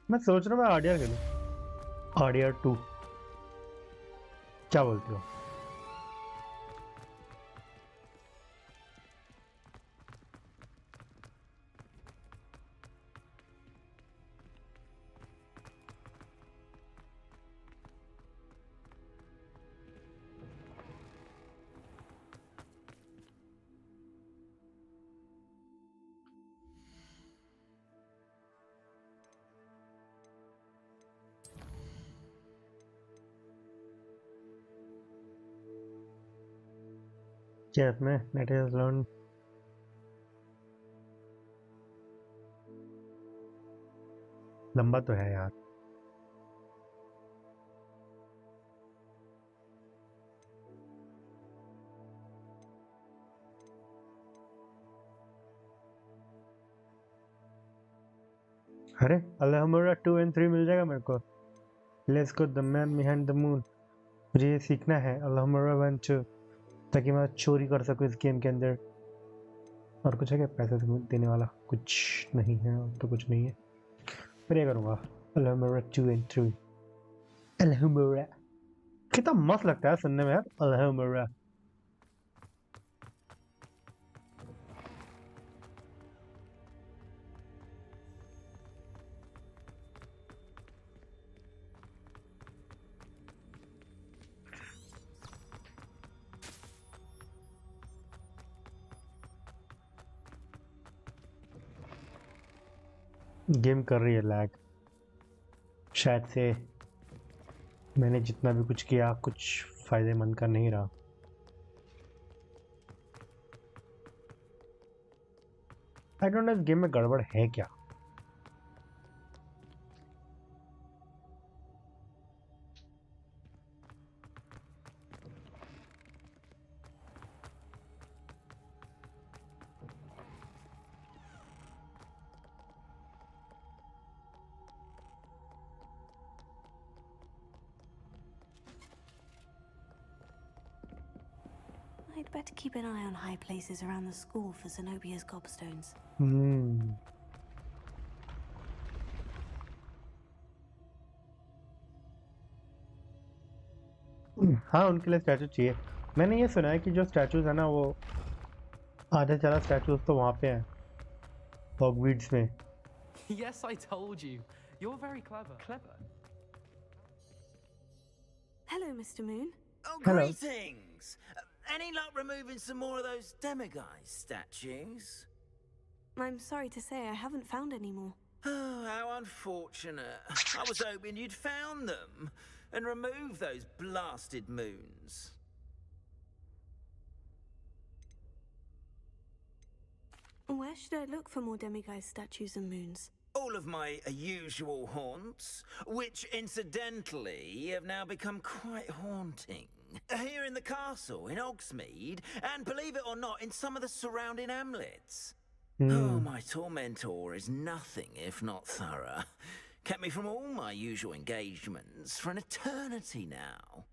मैं सोच रहा हूँ मैं आरडीआर खेलूँ. आरडीआर 2 क्या बोलती हो? क्या इसमें नेट इज लर्न लंबा तो है यार. अरे अलहमरा 2 and 3 मिल जाएगा मेरे को. Let's go the man behind the moon. मुझे ये सीखना है अलहमरा 1 2 ताकि मैं चोरी कर सकूं इस गेम के अंदर. और कुछ है क्या पैसे देने वाला? कुछ नहीं है. तो कुछ नहीं है. फिर ये करूँगा अलहमरा 2 and 3. अलहमरा कितना मस्त लगता है सुनने में यार. अलहमरा गेम कर रही है लैग. शायद से मैंने जितना भी कुछ किया कुछ फायदेमंद का नहीं रहा. आई डोंट नो इस गेम में गड़बड़ है क्या. I'd better keep an eye on high places around the school for Zenobia's gobstones. हाँ उनके लिए स्टैचू चाहिए. मैंने ये सुना है कि जो स्टैचूज है ना वो आधे ज़्यादा स्टैचूज तो वहाँ पे हैं हॉगवर्ट्स में. Yes, I told you. You're very clever. Clever? Hello, Mr. Moon. Oh, Hello. greetings! Any luck removing some more of those demiguise statues? I'm sorry to say I haven't found any more. Oh, how unfortunate. I was hoping you'd found them and removed those blasted moons. Where should I look for more demiguise statues and moons? All of my usual haunts, which incidentally have now become quite haunting. Here in the castle, in Hogsmeade, and believe it or not, in some of the surrounding hamlets. Oh, my tormentor is nothing if not thorough. Kept me from all my usual engagements for an eternity now.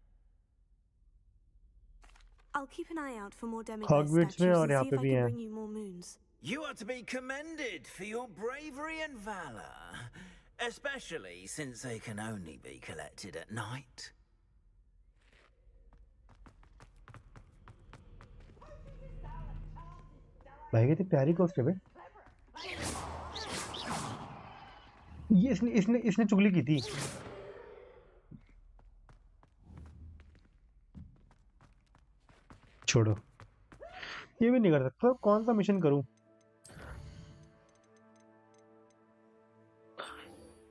I'll keep an eye out for more demiguise Hogwarts में statues और and यहाँ see पे if I भी can हैं. bring you more moons. You are to be commended for your bravery and valor, especially since they can only be collected at night. भाई कितनी प्यारी costume है. ये इसने इसने इसने चुगली की थी. छोड़ो ये भी नहीं कर सकता. कौन सा मिशन करूं?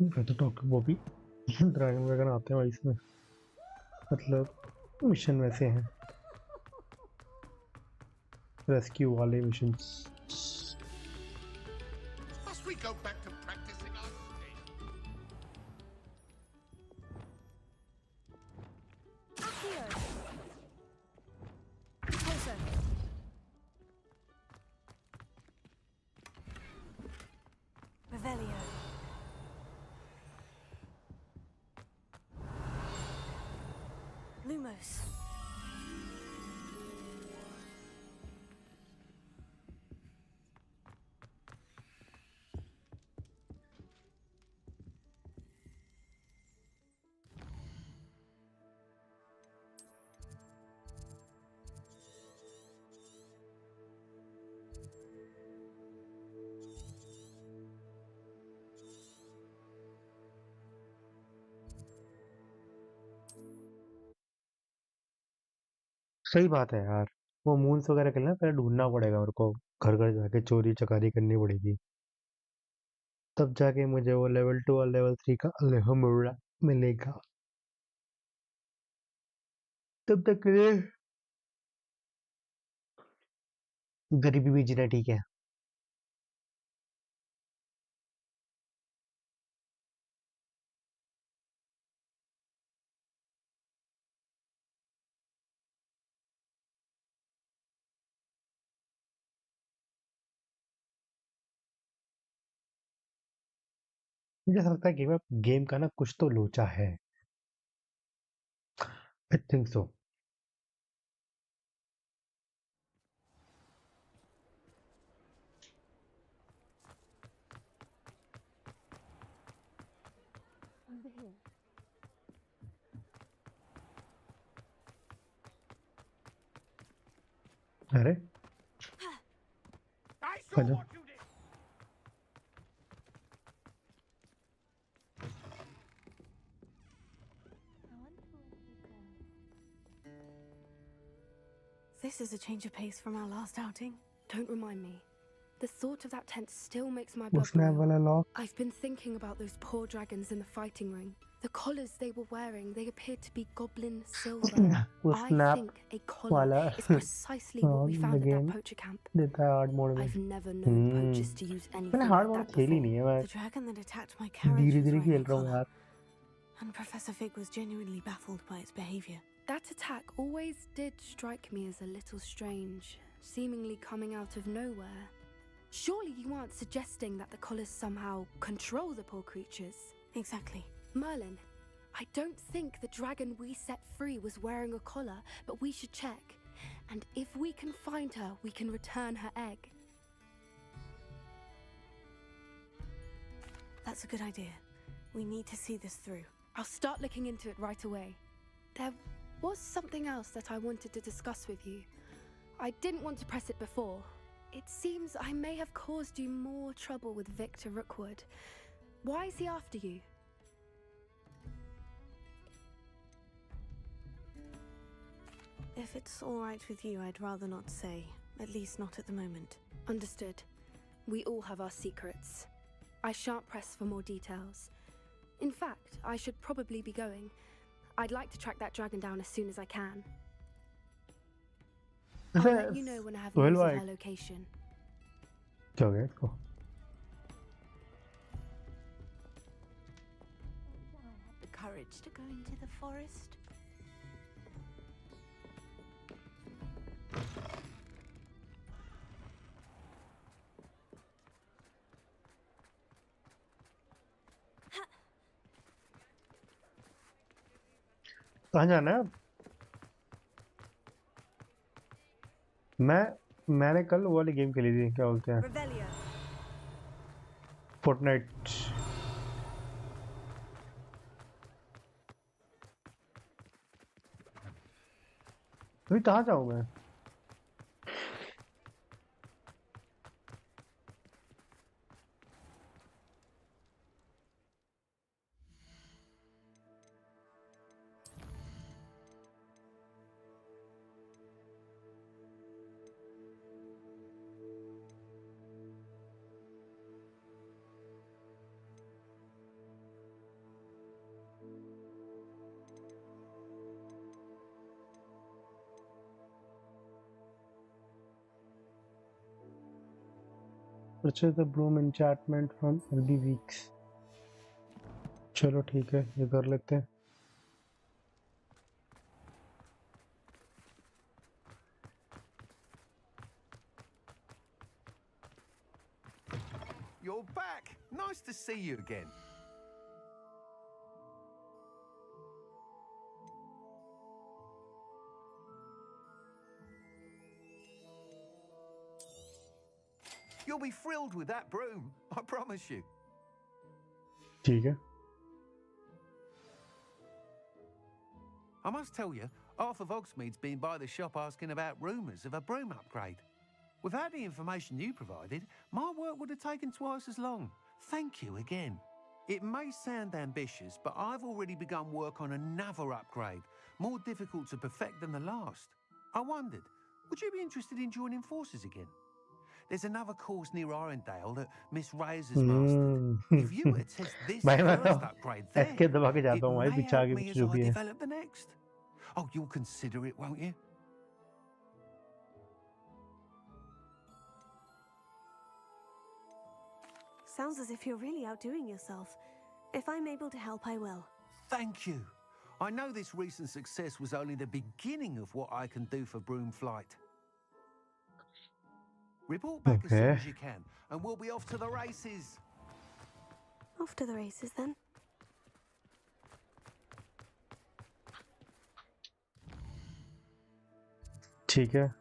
मैं तो टॉक वो भी ड्रैगन वैगन आते हैं भाई इसमें, मतलब मिशन वैसे हैं, रेस्क्यू वाले missions. Must we go back to practicing our state? Accio! Closer. Revelio. Lumos. सही बात है यार, वो मून्स वगैरह के लिए ना पहले ढूंढना पड़ेगा मेरे को, घर घर जाके चोरी चकारी करनी पड़ेगी, तब जाके मुझे वो लेवल 2 और लेवल 3 का अल्हम्दुलिल्लाह मिलेगा। तब तक के लिए गरीबी भी जीना ठीक है। मुझे ऐसा लगता है गेम का ना कुछ तो लोचा है। I think so. Over here. अरे I saw आजा। what you did! This is a change of pace from our last outing. Don't remind me. The thought of that tent still makes my blood उसने boil. वाला lock I've been thinking about those poor dragons in the fighting ring. The collars they were wearing, they appeared to be goblin silver. वो I snap think a collar वाला is precisely what we found at that game poacher camp. देता है hard mode में। I've never known poachers to use मैंने anything hard like mode that खेली before. नहीं है, मैं The dragon that attacked my carriage धीरे was धीरे wearing खेल a रहा हूँ collar, यार। and Professor Fig was genuinely baffled by its behavior. That attack always did strike me as a little strange, seemingly coming out of nowhere. Surely you aren't suggesting that the collars somehow control the poor creatures? Exactly. Merlin, I don't think the dragon we set free was wearing a collar, but we should check. And if we can find her, we can return her egg. That's a good idea. We need to see this through. I'll start looking into it right away. There was something else that I wanted to discuss with you. I didn't want to press it before. It seems I may have caused you more trouble with Victor Rookwood. Why is he after you? If it's all right with you, I'd rather not say. At least not at the moment. Understood. We all have our secrets. I shan't press for more details. In fact, I should probably be going. I'd like to track that dragon down as soon as I can. I'll let you know when I have news of her location. क्या हो गया इसको? The courage to go into the forest. कहाँ जाना है अब? मैंने कल वो वाली गेम खेली थी, क्या बोलते हैं, Revelio. फोर्टनाइट। अभी कहाँ जाऊँ मैं? Purchase the broom enchantment from LB Weeks. चलो ठीक है, ये कर लेते हैं. You're back. Nice to see you again. You'll be thrilled with that broom, I promise you. ठीक है. I must tell you, half of Hogsmeade's been by the shop asking about rumours of a broom upgrade. Without the information you provided, my work would have taken twice as long. Thank you again. It may sound ambitious, but I've already begun work on another upgrade, more difficult to perfect than the last. I wondered, would you be interested in joining forces again? There's another course near Arendelle that Miss Reyes has mastered. If you were to test this भाई मैं first upgrade there, escape दबा के it जाता हूँ भाई, may पीछे help आगे me पीछे as जो I भी है. develop the next. Oh, you'll consider it, won't you? Sounds as if you're really outdoing yourself. If I'm able to help, I will. Thank you. I know this recent success was only the beginning of what I can do for broom flight. Report back as soon as you can, and we'll be off to the races. Off to the races, then. ठीक है.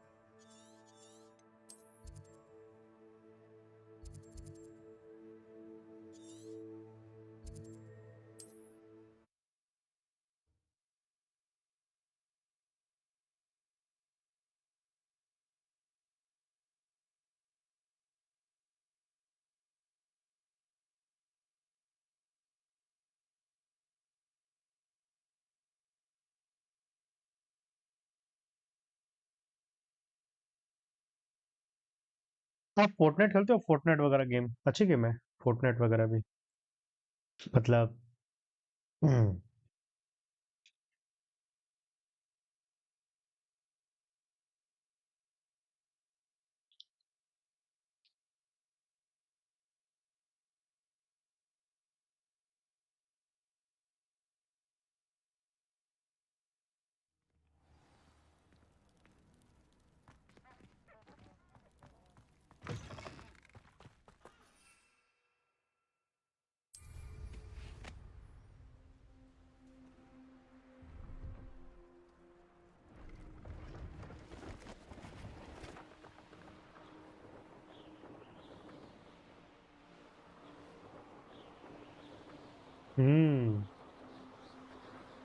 आप Fortnite खेलते हो? Fortnite वगैरह game अच्छी game है. Fortnite वगैरह भी मतलब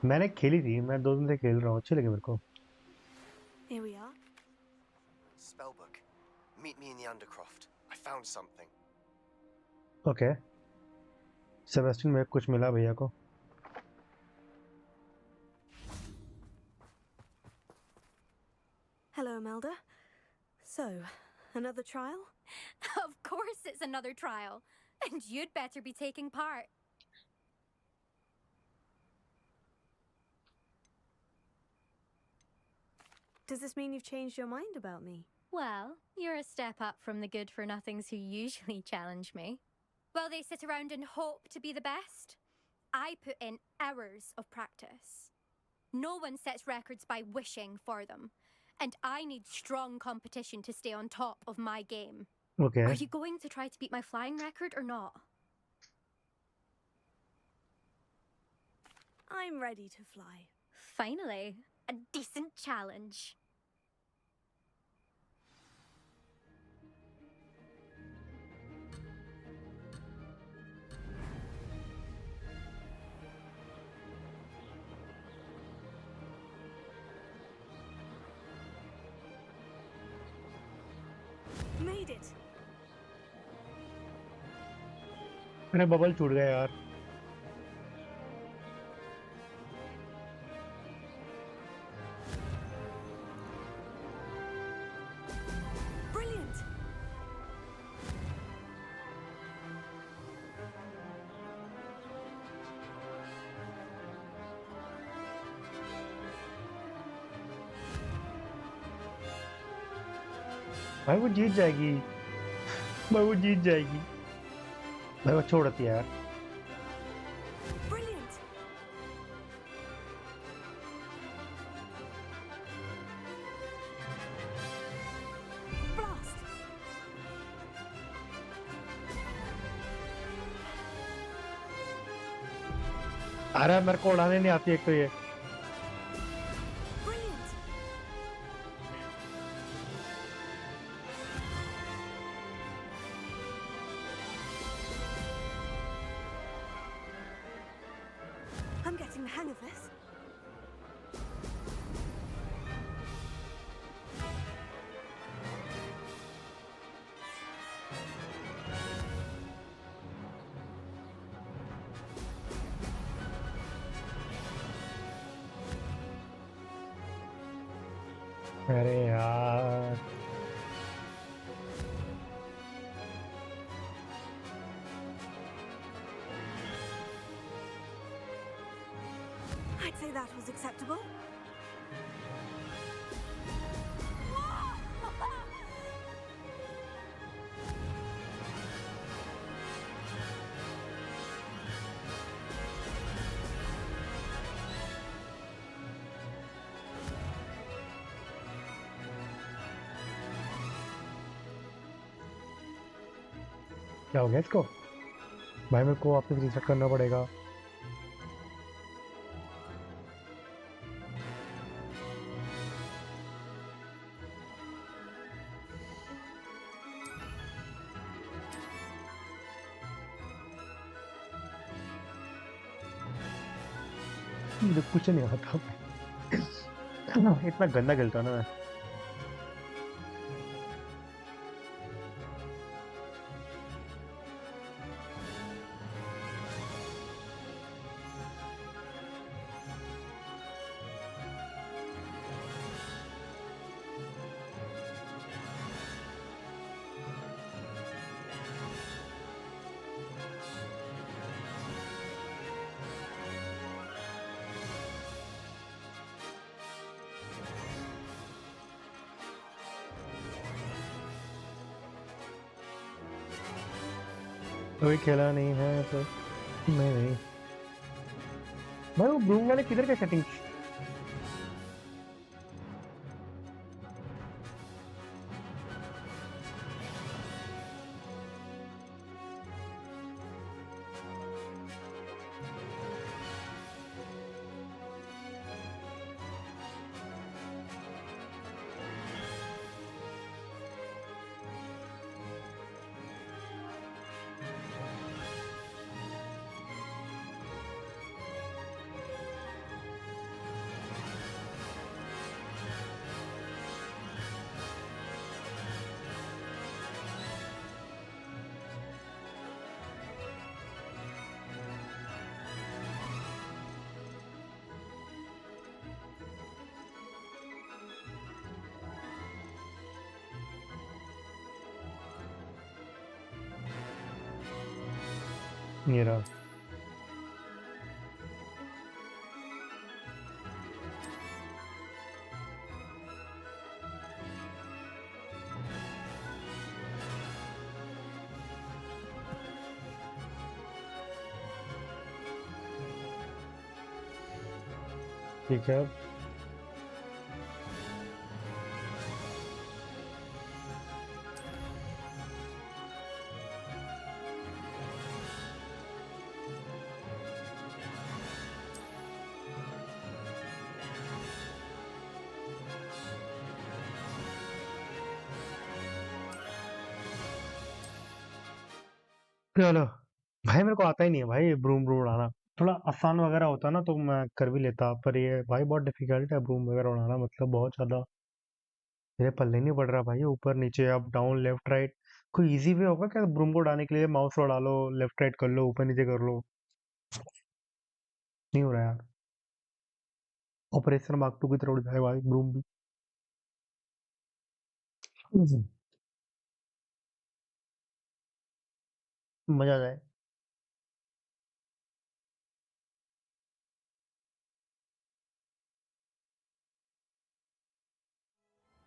मैंने खेली थी, मैं 2 दिन से खेल रहा हूँ, अच्छी लगी मेरे को. Here we are. Spellbook. Meet me in the Undercroft. I found something. Okay. Sebastian में कुछ मिला भैया को. Hello, Imelda. So, another trial? Of course it's another trial. And you'd better be taking part. Does this mean you've changed your mind about me? Well, you're a step up from the good-for-nothings who usually challenge me. While they sit around and hope to be the best, I put in hours of practice. No one sets records by wishing for them. And I need strong competition to stay on top of my game. Okay. Are you going to try to beat my flying record or not? I'm ready to fly. Finally, a decent challenge. Made it! अरे bubble छूट गया यार. Brilliant! भाई वो जीत जाएगी. भाई वो जीत जाएगी। भाई वो छोड़ती है यार। Brilliant! Blast! अरे मेरे को उड़ाने नहीं आती एक तो ये। Brilliant! I'm getting the hang of this. अरे यार I'd say that was acceptable. क्या हो गया इसको? भाई मेरे को वापस रीसेट करना पड़ेगा। मुझे कुछ नहीं आता। इतना गंदा खेलता हूं ना मैं। कोई खेला नहीं है तो नहीं। भाई वो ब्लूम वाले किधर के सेटिंग्स? ये रहा। ठीक है। चलो भाई मेरे को आता ही नहीं है भाई ब्रूम ब्रूम उड़ाना। थोड़ा आसान वगैरह होता ना तो मैं कर भी लेता, पर ये भाई बहुत डिफिकल्ट है ब्रूम वगैरह उड़ाना, मतलब बहुत ज्यादा मेरे पल्ले नहीं पड़ रहा भाई। ऊपर नीचे अप डाउन लेफ्ट राइट कोई इजी वे होगा क्या ब्रूम को उड़ाने के लिए? माउस उड़ा लो, लेफ्ट राइट कर लो, ऊपर नीचे कर लो। नहीं हो रहा यार। ऑपरेशन मार्क टू की तरह उड़ जाए भाई ब्रूम भी। मजा आ जाए।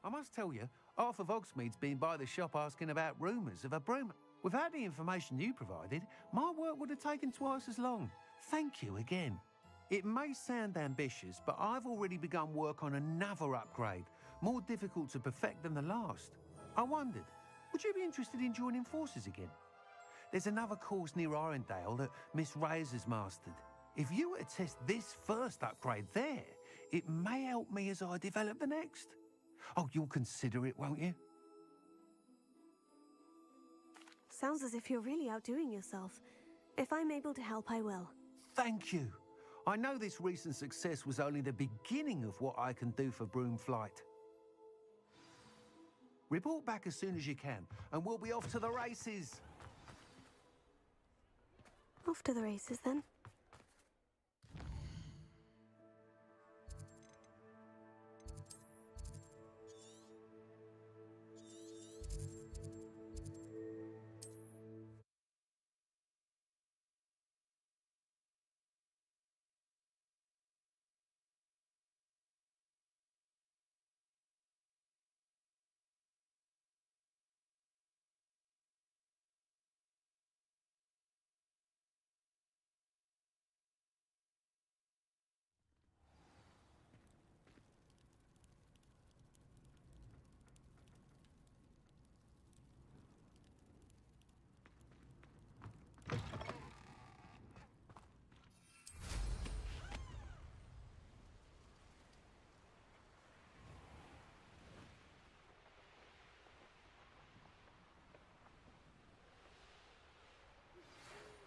I must tell you, Half of Hogsmeade's been by the shop asking about rumours of a broom. Without the information you provided, my work would have taken twice as long. Thank you again. It may sound ambitious, but I've already begun work on another upgrade, more difficult to perfect than the last. I wondered, would you be interested in joining forces again? There's another course near Arendelle that Miss Reyes has mastered. If you were to test this first upgrade there, it may help me as I develop the next. Oh, you'll consider it, won't you? Sounds as if you're really outdoing yourself. If I'm able to help, I will. Thank you. I know this recent success was only the beginning of what I can do for Broomflight. Report back as soon as you can, and we'll be off to the races. Off to the races, then.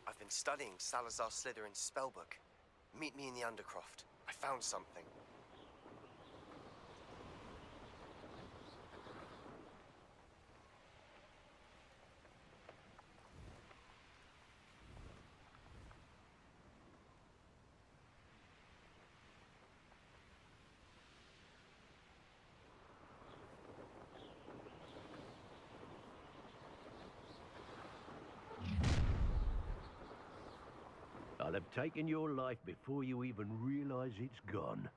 I've been studying Salazar Slytherin's spellbook. Meet me in the Undercroft. I found something. I'll have taken your life before you even realize it's gone.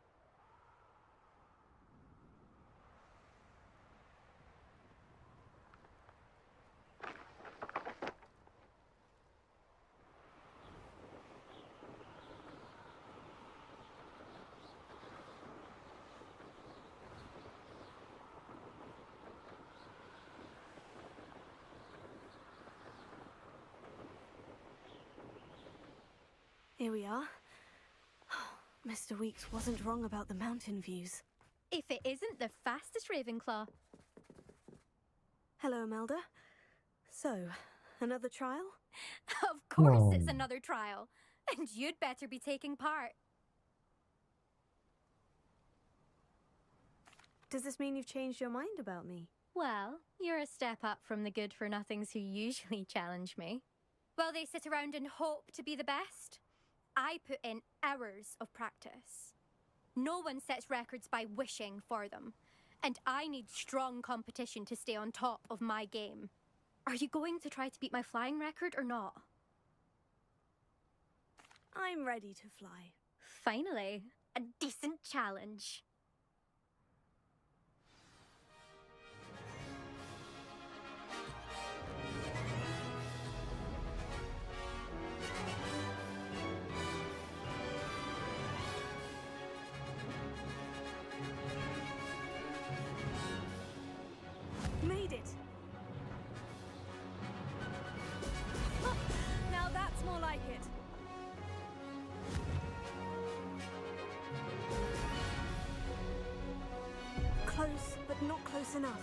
Here we are. Mr. Weeks wasn't wrong about the mountain views. If it isn't the fastest Ravenclaw. Hello, Imelda. So, another trial? Of course Oh. it's another trial. And you'd better be taking part. Does this mean you've changed your mind about me? Well, you're a step up from the good-for-nothings who usually challenge me. While they sit around and hope to be the best, I put in hours of practice. No one sets records by wishing for them, and I need strong competition to stay on top of my game. Are you going to try to beat my flying record or not? I'm ready to fly. Finally, a decent challenge. Made it! Now that's more like it. Close, but not close enough.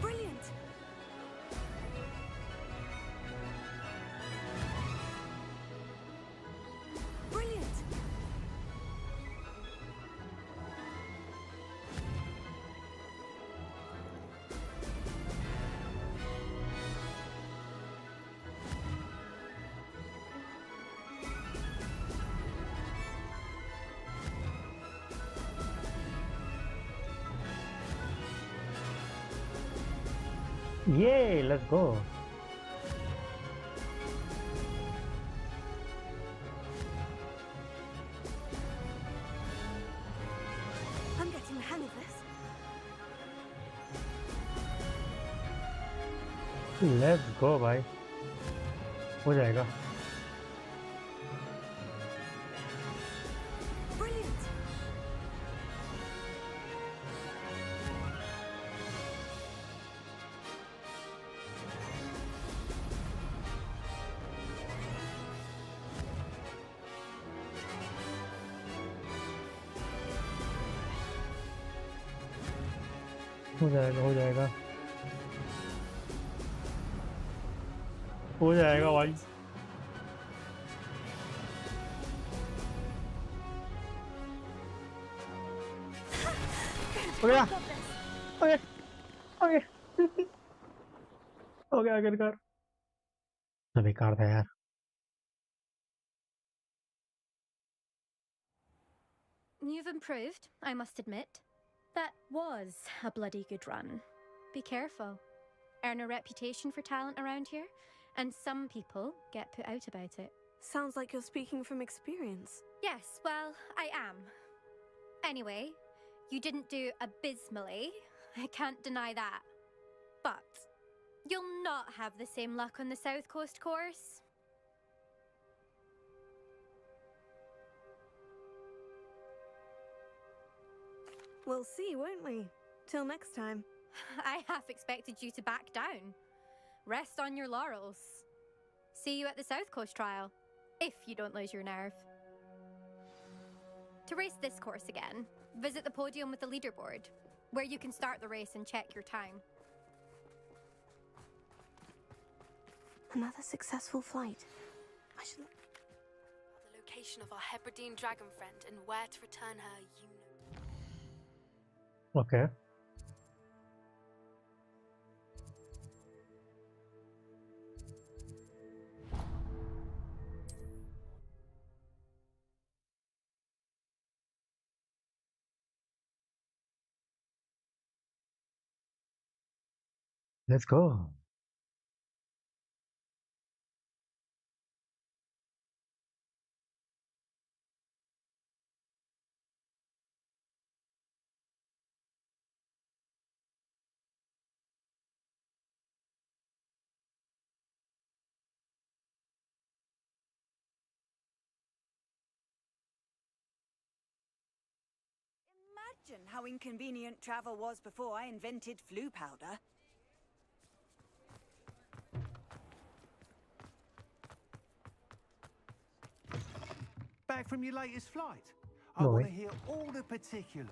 Brilliant! Brilliant! Yay, let's go. I'm getting the hang of this. Let's go भाई, हो जाएगा. Brilliant. हो जाएगा, हो जाएगा, हो जाएगा भाई. हो गया, हो गया, हो गया, हो गया आखिरकार. तो बेकार था यार. You've improved, I must admit. That was a bloody good run. Be careful. Earn a reputation for talent around here, and some people get put out about it. Sounds like you're speaking from experience. Yes, well, I am. Anyway, you didn't do abysmally. I can't deny that. But you'll not have the same luck on the South Coast course. We'll see, won't we? Till next time. I half expected you to back down. Rest on your laurels. See you at the South Coast trial, if you don't lose your nerve. To race this course again, visit the podium with the leaderboard, where you can start the race and check your time. Another successful flight. I should... The location of our Hebridean dragon friend and where to return her, you know. Okay. Let's go. Imagine how inconvenient travel was before I invented flu powder. Back from your latest flight? I No want way. to hear all the particulars.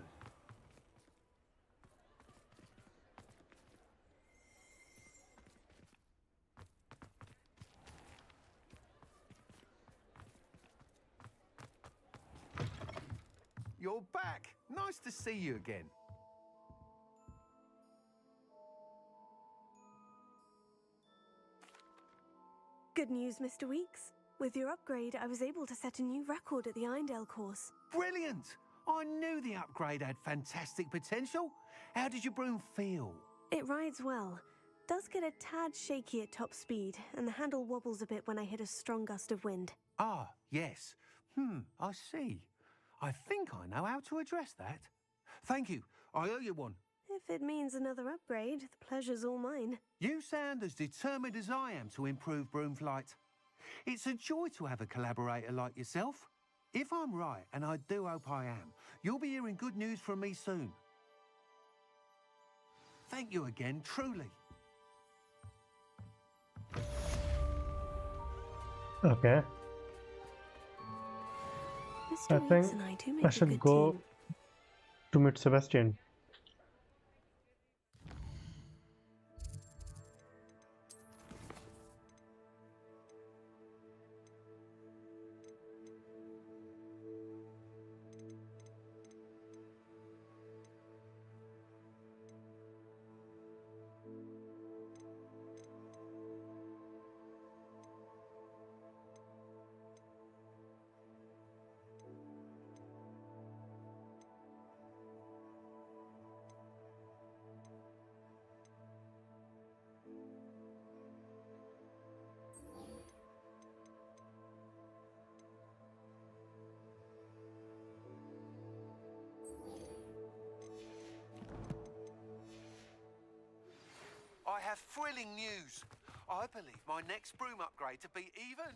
You're back. Nice to see you again. Good news, Mr. Weeks. With your upgrade, I was able to set a new record at the Irondale course. Brilliant! I knew the upgrade had fantastic potential. How did your broom feel? It rides well. Does get a tad shaky at top speed, and the handle wobbles a bit when I hit a strong gust of wind. Ah, yes. I see. I think I know how to address that. Thank you. I owe you one. If it means another upgrade, the pleasure's all mine. You sound as determined as I am to improve broom flight. It's a joy to have a collaborator like yourself. If I'm right, and I do hope I am, you'll be hearing good news from me soon. Thank you again, truly. Okay. Mr. I Weeks think and I do make I a should good go team. to meet Sebastian. I have thrilling news. I believe my next broom upgrade to be even...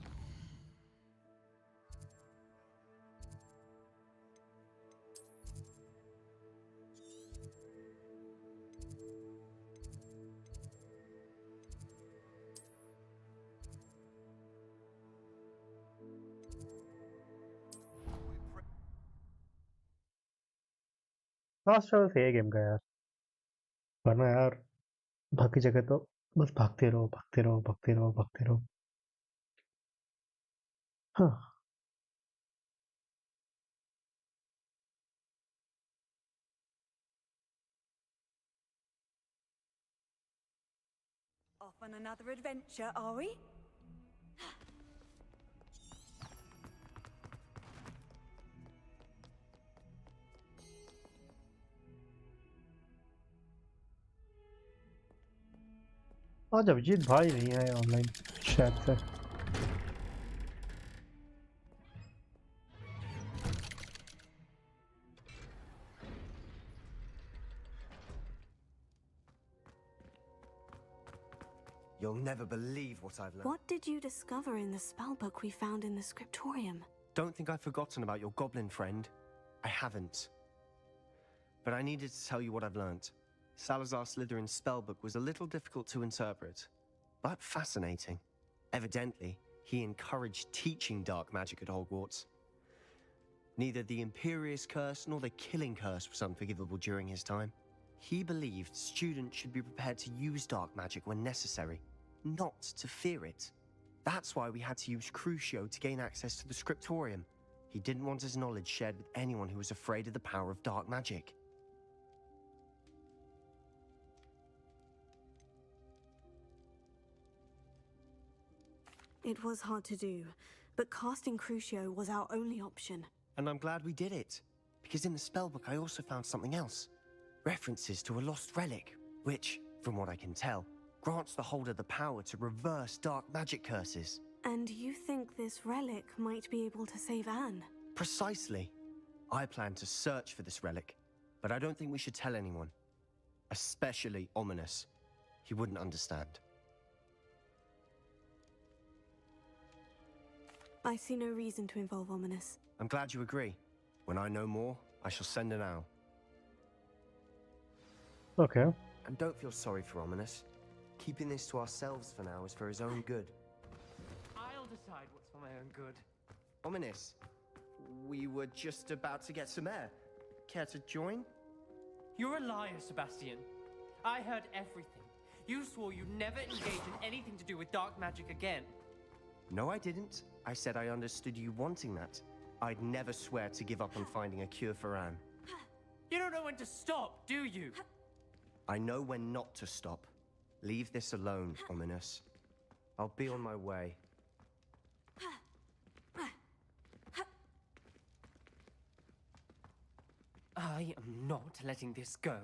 last travel सही है game का यार, वरना यार बाकी जगह तो बस भागते रहो भागते रहो भागते रहो भागते रहो। हाँ, Off on another adventure, are we? आज अभिजीत भाई नहीं आए ऑनलाइन शायद से। You'll never believe what I've learned. What did you discover in the spellbook we found in the scriptorium? Don't think I've forgotten about your goblin friend. I haven't. But I needed to tell you what I've learnt. Salazar Slytherin's spellbook was a little difficult to interpret, but fascinating. Evidently, he encouraged teaching dark magic at Hogwarts. Neither the Imperious Curse nor the Killing Curse was unforgivable during his time. He believed students should be prepared to use dark magic when necessary, not to fear it. That's why we had to use Crucio to gain access to the scriptorium. He didn't want his knowledge shared with anyone who was afraid of the power of dark magic. It was hard to do, but casting Crucio was our only option. And I'm glad we did it, because in the spellbook I also found something else. References to a lost relic, which, from what I can tell, grants the holder the power to reverse dark magic curses. And you think this relic might be able to save Anne? Precisely. I plan to search for this relic, but I don't think we should tell anyone. Especially Ominous. He wouldn't understand. I see no reason to involve Ominous. I'm glad you agree. When I know more, I shall send an owl. Okay. And don't feel sorry for Ominous. Keeping this to ourselves for now is for his own good. I'll decide what's for my own good. Ominous, we were just about to get some air. Care to join? You're a liar, Sebastian. I heard everything. You swore you'd never engage in anything to do with dark magic again. No, I didn't. I said I understood you wanting that. I'd never swear to give up on finding a cure for Anne. You don't know when to stop, do you? I know when not to stop. Leave this alone, Ominous. I'll be on my way. I am not letting this go.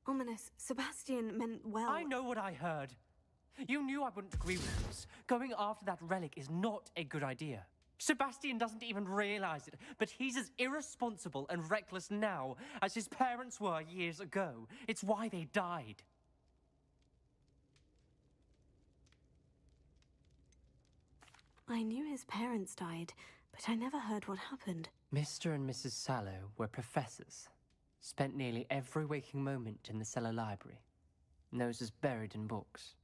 Ominous, Sebastian meant well. I know what I heard. You knew I wouldn't agree with this. Going after that relic is not a good idea. Sebastian doesn't even realize it, but he's as irresponsible and reckless now as his parents were years ago. It's why they died. I knew his parents died, but I never heard what happened. Mr. and Mrs. Sallow were professors. Spent nearly every waking moment in the cellar library. Noses buried in books.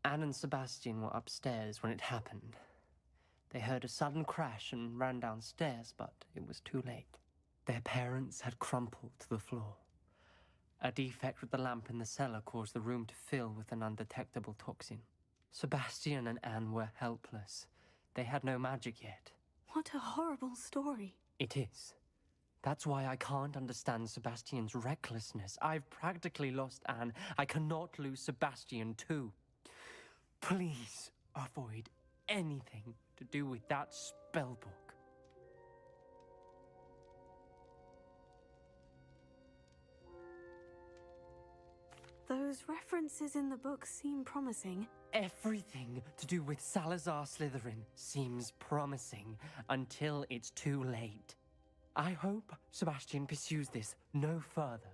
Anne and Sebastian were upstairs when it happened. They heard a sudden crash and ran downstairs, but it was too late. Their parents had crumpled to the floor. A defect with the lamp in the cellar caused the room to fill with an undetectable toxin. Sebastian and Anne were helpless. They had no magic yet. What a horrible story. It is. That's why I can't understand Sebastian's recklessness. I've practically lost Anne. I cannot lose Sebastian too. Please avoid anything to do with that spellbook. Those references in the book seem promising. Everything to do with Salazar Slytherin seems promising until it's too late. I hope Sebastian pursues this no further,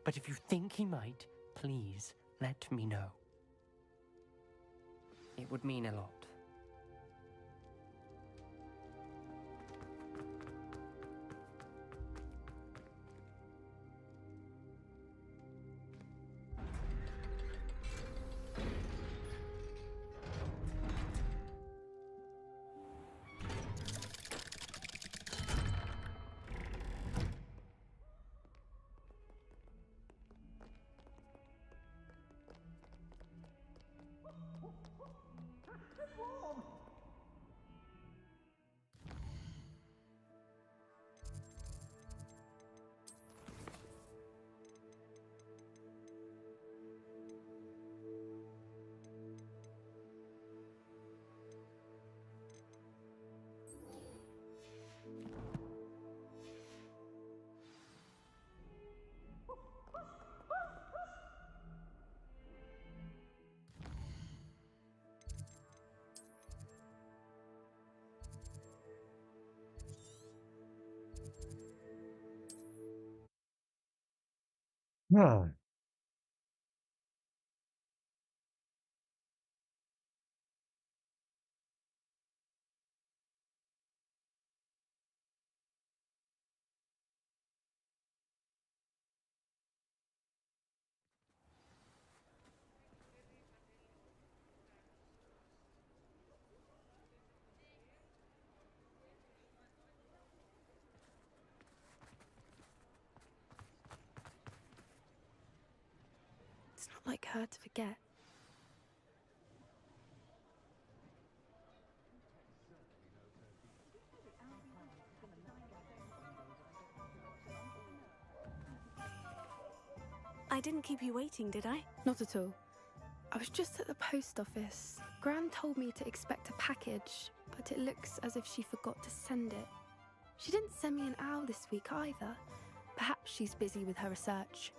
but if you think he might, please let me know. It would mean a lot. Ah, It's not like her to forget. I didn't keep you waiting, did I? Not at all. I was just at the post office. Gran told me to expect a package, but it looks as if she forgot to send it. She didn't send me an owl this week either. Perhaps she's busy with her research.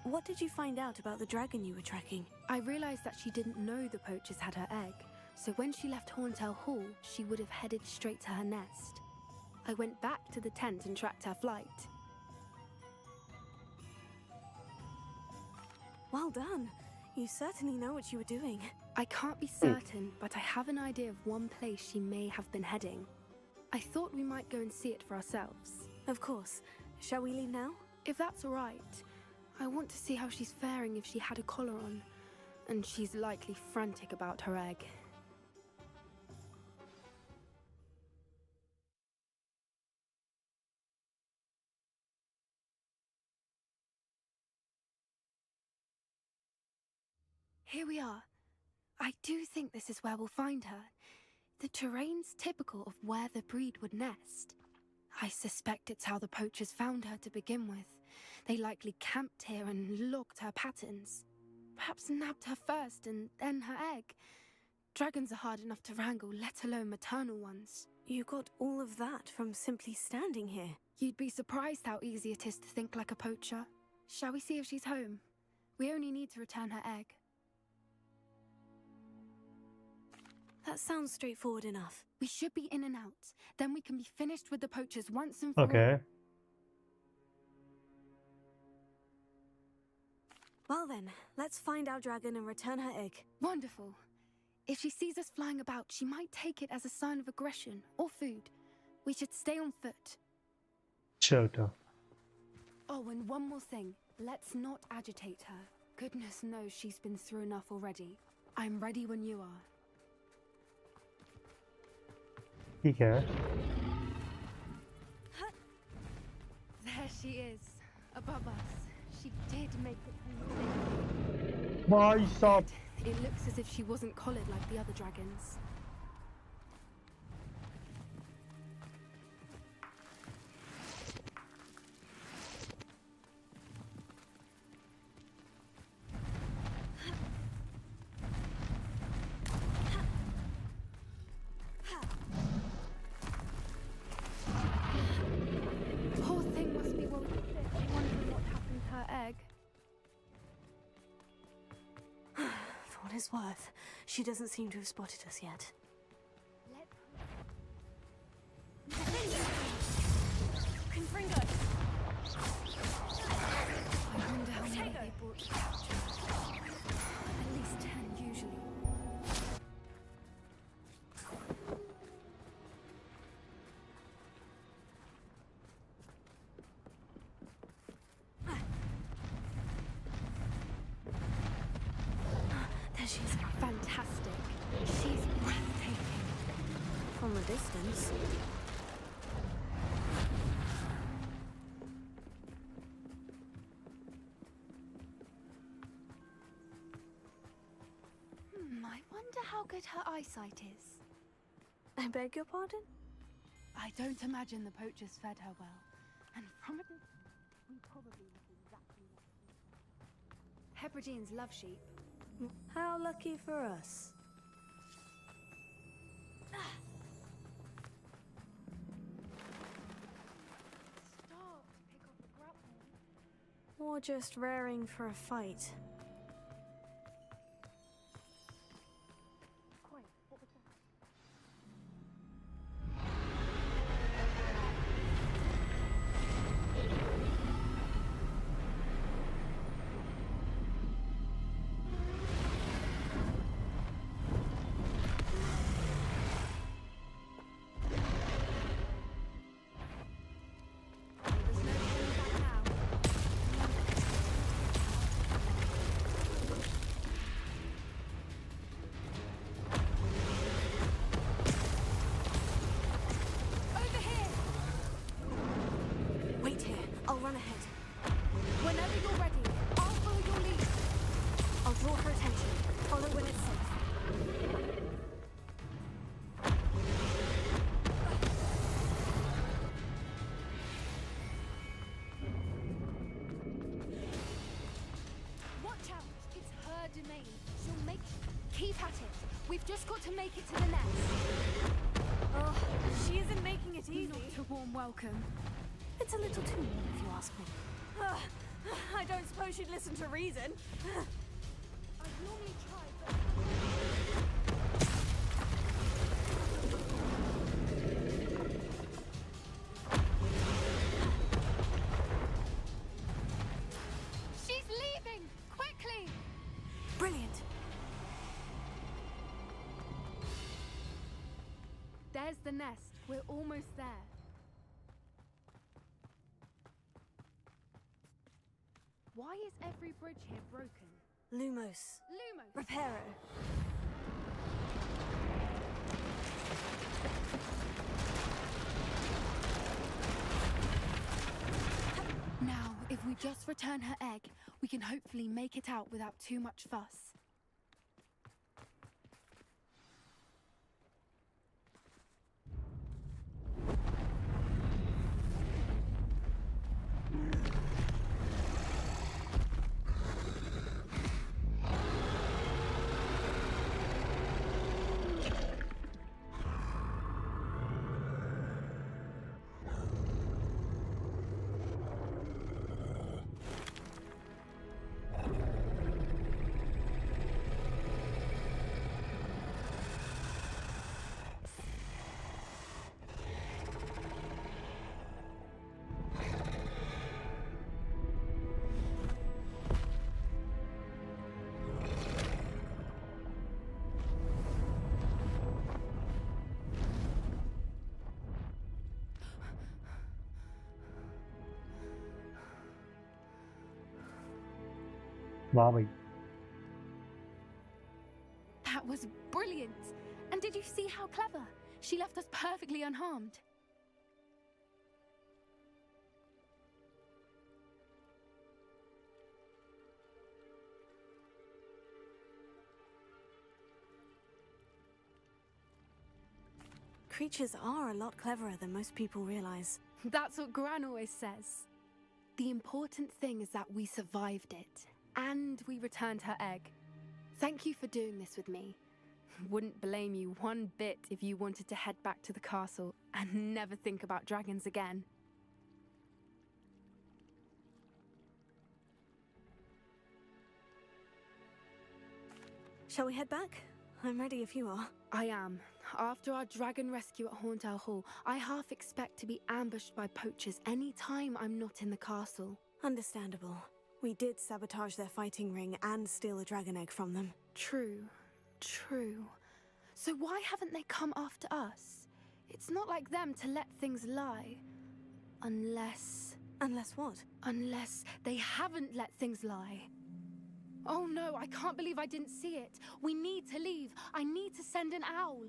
What did you find out about the dragon you were tracking? I realized that she didn't know the poachers had her egg, so when she left Horntail Hall, she would have headed straight to her nest. I went back to the tent and tracked her flight. Well done. You certainly know what you were doing. I can't be certain, but I have an idea of one place she may have been heading. I thought we might go and see it for ourselves. Of course. Shall we leave now? If that's all right. I want to see how she's faring if she had a collar on. And she's likely frantic about her egg. Here we are. I do think this is where we'll find her. The terrain's typical of where the breed would nest. I suspect it's how the poachers found her to begin with. They likely camped here and logged her patterns. Perhaps nabbed her first and then her egg. Dragons are hard enough to wrangle, let alone maternal ones. You got all of that from simply standing here. You'd be surprised how easy it is to think like a poacher. Shall we see if she's home? We only need to return her egg. That sounds straightforward enough. We should be in and out. Then we can be finished with the poachers once and for all. okay. Well then, let's find our dragon and return her egg. Wonderful. If she sees us flying about, she might take it as a sign of aggression or food. We should stay on foot. Shelter. Oh, and one more thing. Let's not agitate her. Goodness knows she's been through enough already. I'm ready when you are. ठीक है. There she is, above us. She did make it. भाई साहब. It looks as if she wasn't collared like the other dragons. Poor thing must be woefully sick, wondering what happened to her what it's worth, she doesn't seem to have spotted us yet. Confringo! I wonder how many they brought to capture. At least 10 usually. There she is. Fantastic. She's breathtaking. From a distance. I wonder how good her eyesight is. I beg your pardon? I don't imagine the poachers fed her well. And from a distance, we probably look exactly like Hebrideans love sheep. How lucky for us. Start to pick off the grapple. Or just raring for a fight. I'll run ahead. Whenever you're ready, I'll follow your lead. I'll draw her attention. Follow when it's safe. Watch out! It's her domain. She'll make... Keep at it. We've just got to make it to the nest. Oh, she isn't making it easy. Not a warm welcome. It's a little too warm, if you ask me. I don't suppose she'd listen to reason. I've normally tried, but... She's leaving! Quickly! Brilliant. There's the nest. We're almost there. Why is every bridge here broken? Lumos. Lumos! Reparo. Now, if we just return her egg, we can hopefully make it out without too much fuss. वाह भाई That was brilliant! And did you see how clever? She left us perfectly unharmed. Creatures are a lot cleverer than most people realize. That's what Gran always says. The important thing is that we survived it. And we returned her egg. Thank you for doing this with me. Wouldn't blame you one bit if you wanted to head back to the castle and never think about dragons again. Shall we head back? I'm ready if you are. I am. After our dragon rescue at Hauntow Hall, I half expect to be ambushed by poachers any time I'm not in the castle. Understandable. We did sabotage their fighting ring and steal a dragon egg from them. True. So why haven't they come after us? It's not like them to let things lie. Unless what? Unless they haven't let things lie. Oh no, I can't believe I didn't see it. We need to leave. I need to send an owl.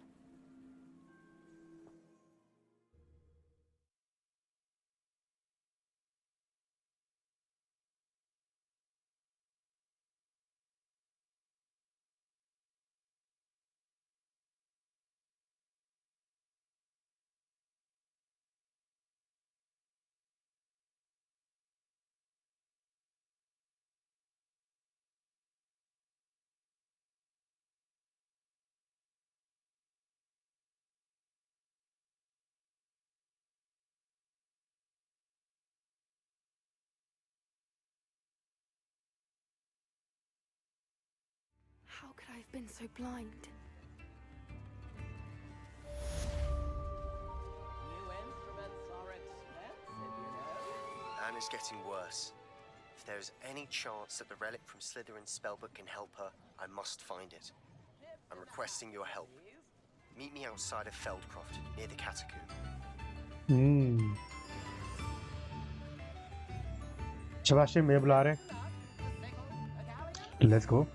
How could I have been so blind? New instruments are expensive, you know. Anne is getting worse. If there is any chance that the relic from Slytherin's spellbook can help her, I must find it. I'm requesting your help. Meet me outside of Feldcroft, near the catacomb. Sebastian मैं बुला रहे हैं. Let's go.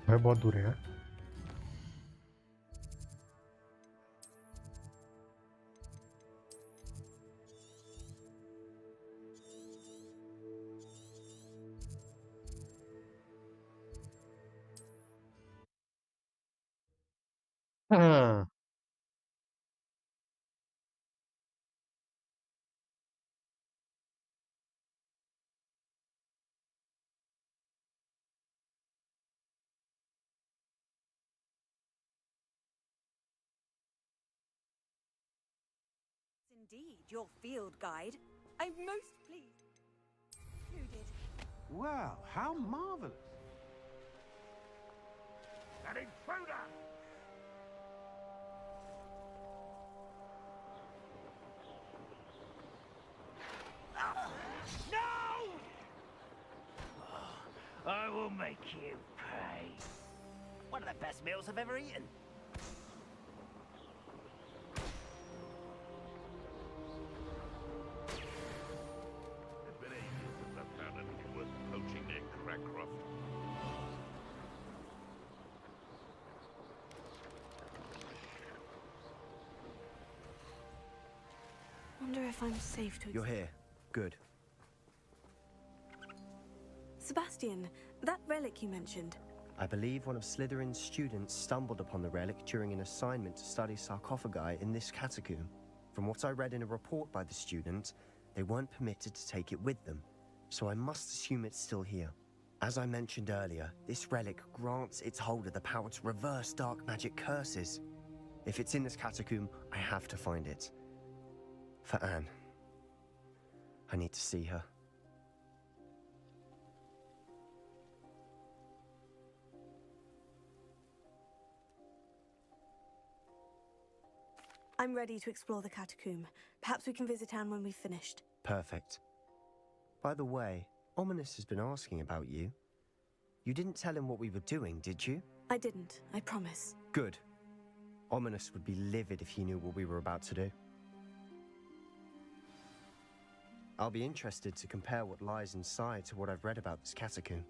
भाई बहुत दूर है यार. हाँ. Indeed, your field guide. I'm most pleased. Who did? Well, how marvelous. An intruder! No! I will make you pay. One of the best meals I've ever eaten. It's been ages since I've found anything worth poaching near Crackcroft. Wonder if I'm safe to... You're here. Good. Sebastian, that relic you mentioned. I believe one of Slytherin's students stumbled upon the relic during an assignment to study sarcophagi in this catacomb. From what I read in a report by the student, they weren't permitted to take it with them, so I must assume it's still here. As I mentioned earlier, this relic grants its holder the power to reverse dark magic curses. If it's in this catacomb, I have to find it. For Anne. I need to see her. I'm ready to explore the catacomb. Perhaps we can visit Anne when we've finished. Perfect. By the way, Ominous has been asking about you. You didn't tell him what we were doing, did you? I didn't, I promise. Good. Ominous would be livid if he knew what we were about to do. I'll be interested to compare what lies inside to what I've read about this catacomb.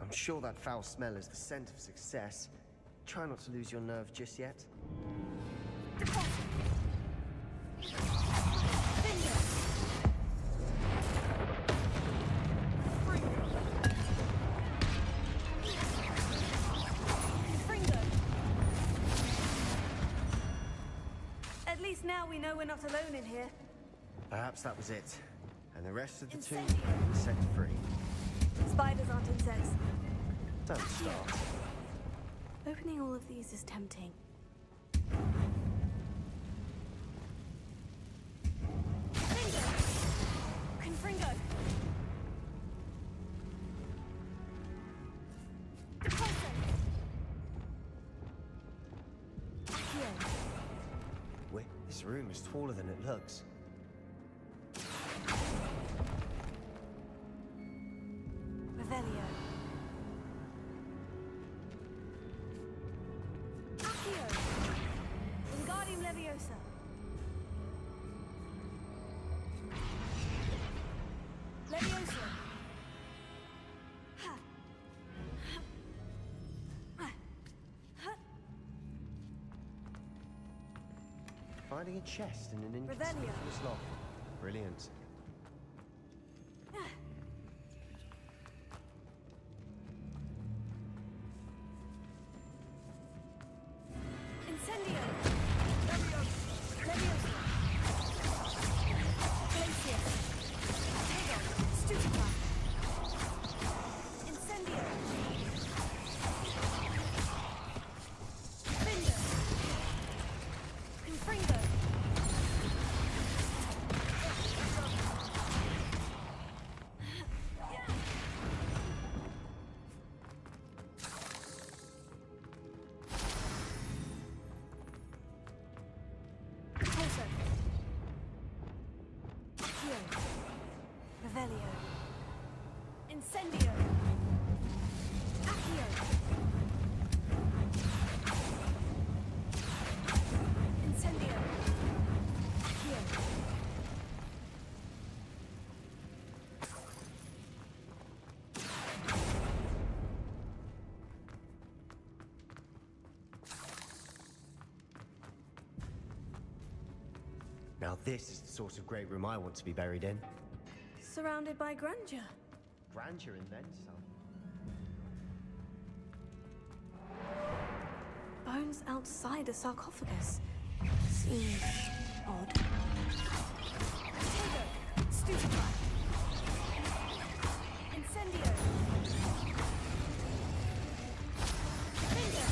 I'm sure that foul smell is the scent of success. Try not to lose your nerve just yet. At least now we know we're not alone in here. Perhaps that was it. And the rest of the two Incendio. have been set free. Spiders aren't insects. Don't start. Opening all of these is tempting. Confringo! Wait, this room is taller than it looks. Revelio. Accio. Wingardium Leviosa. Leviosa. Ha. Finding a chest in an Revelio. inconspicuous lock. Brilliant. Incendio. Leviosa. Glacius. Tego. Stupefy. Incendio. Finder. Confringo. Repulso. Accio. Revelio. Incendio. Accio. Incendio. Accio. Now this is the sort of great room I want to be buried in. Surrounded by grandeur. Grandeur and then some. Bones outside a sarcophagus. Seems odd. Tego. Stupefy. Incendio. Finger.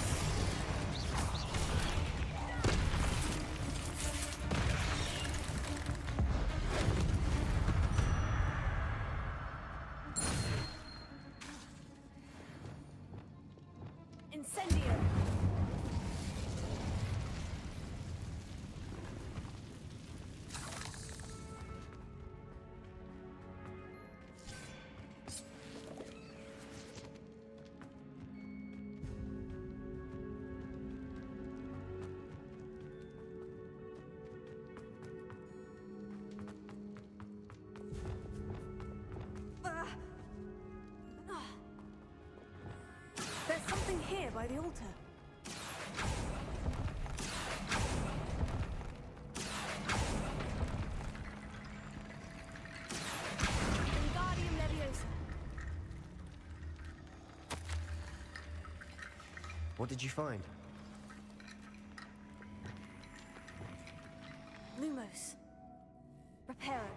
Incendio. There's something here by the altar. Wingardium Leviosa. What did you find? Lumos. Reparo.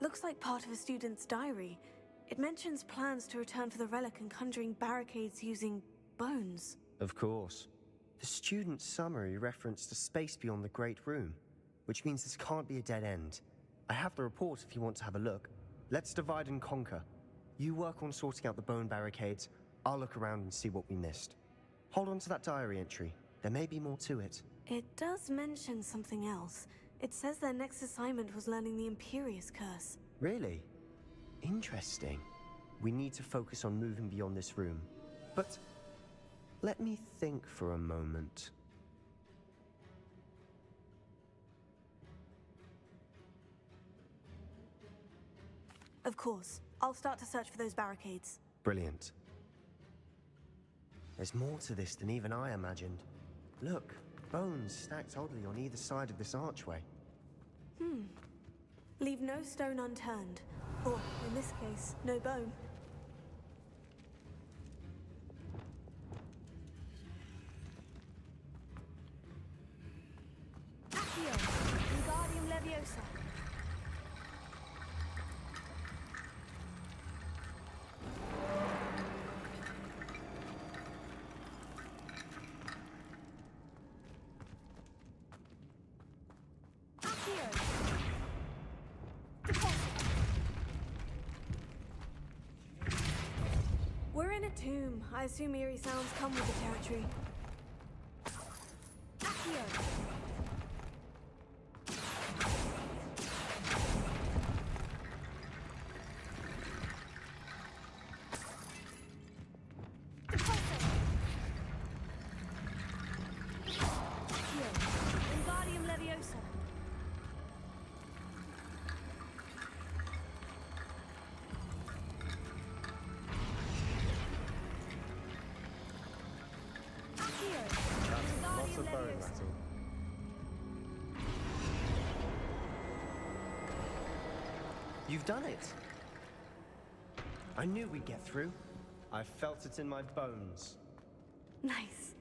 Looks like part of a student's diary. It mentions plans to return for the relic and conjuring barricades using bones. Of course. The student's summary referenced a space beyond the Great Room, which means this can't be a dead end. I have the report if you want to have a look. Let's divide and conquer. You work on sorting out the bone barricades. I'll look around and see what we missed. Hold on to that diary entry. There may be more to it. It does mention something else. It says their next assignment was learning the Imperious Curse. Really? Interesting. We need to focus on moving beyond this room. But let me think for a moment. Of course. I'll start to search for those barricades. Brilliant. There's more to this than even I imagined. Look, bones stacked oddly on either side of this archway. Leave no stone unturned. Or, in this case, no bone. Accio! Wingardium Leviosa! We're in a tomb. I assume eerie sounds come with the territory. Accio! Wingardium Leviosa! Lots of bone rattle. You've done it! I knew we'd get through. I felt it in my bones. Nice.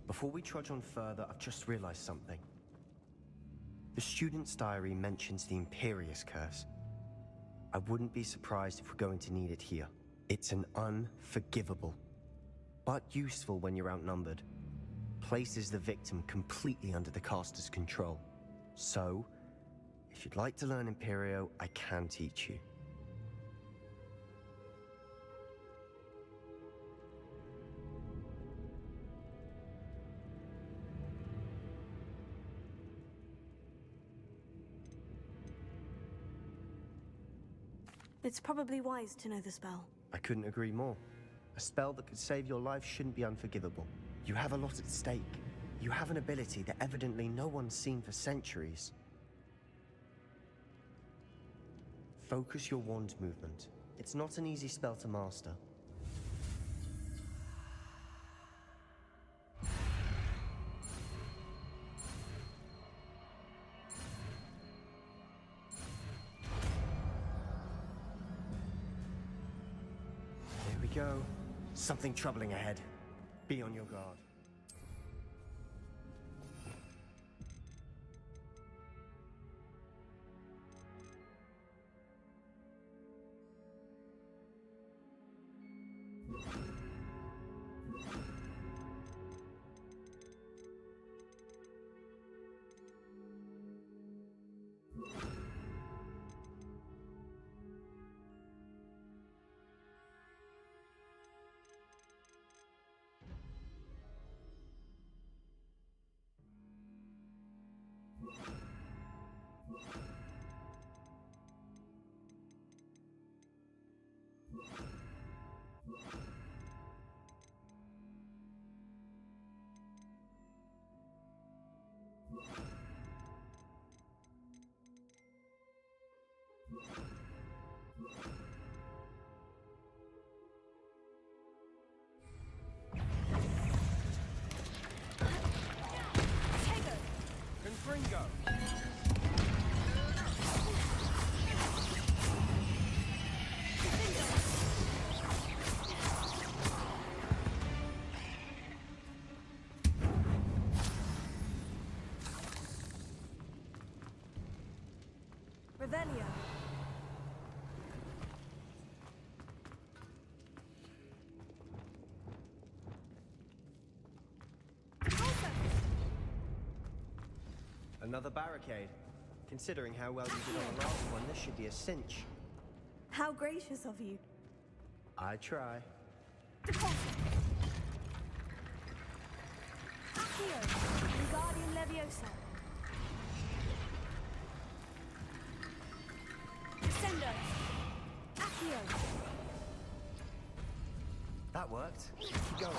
Before we trudge on further, I've just realized something. The student's diary mentions the Imperious Curse. I wouldn't be surprised if we're going to need it here. It's an unforgivable, but useful when you're outnumbered. Places the victim completely under the caster's control. So, if you'd like to learn Imperio, I can teach you. It's probably wise to know the spell. I couldn't agree more. A spell that could save your life shouldn't be unforgivable. You have a lot at stake. You have an ability that evidently no one's seen for centuries. Focus your wand movement. It's not an easy spell to master. Here we go. Something troubling ahead. Be on your guard. Revelio. Another barricade. Considering how well you did on the last one, this should be a cinch. How gracious of you. I try. Accio. Wingardium Leviosa. Descendo. Accio. That worked. Keep going.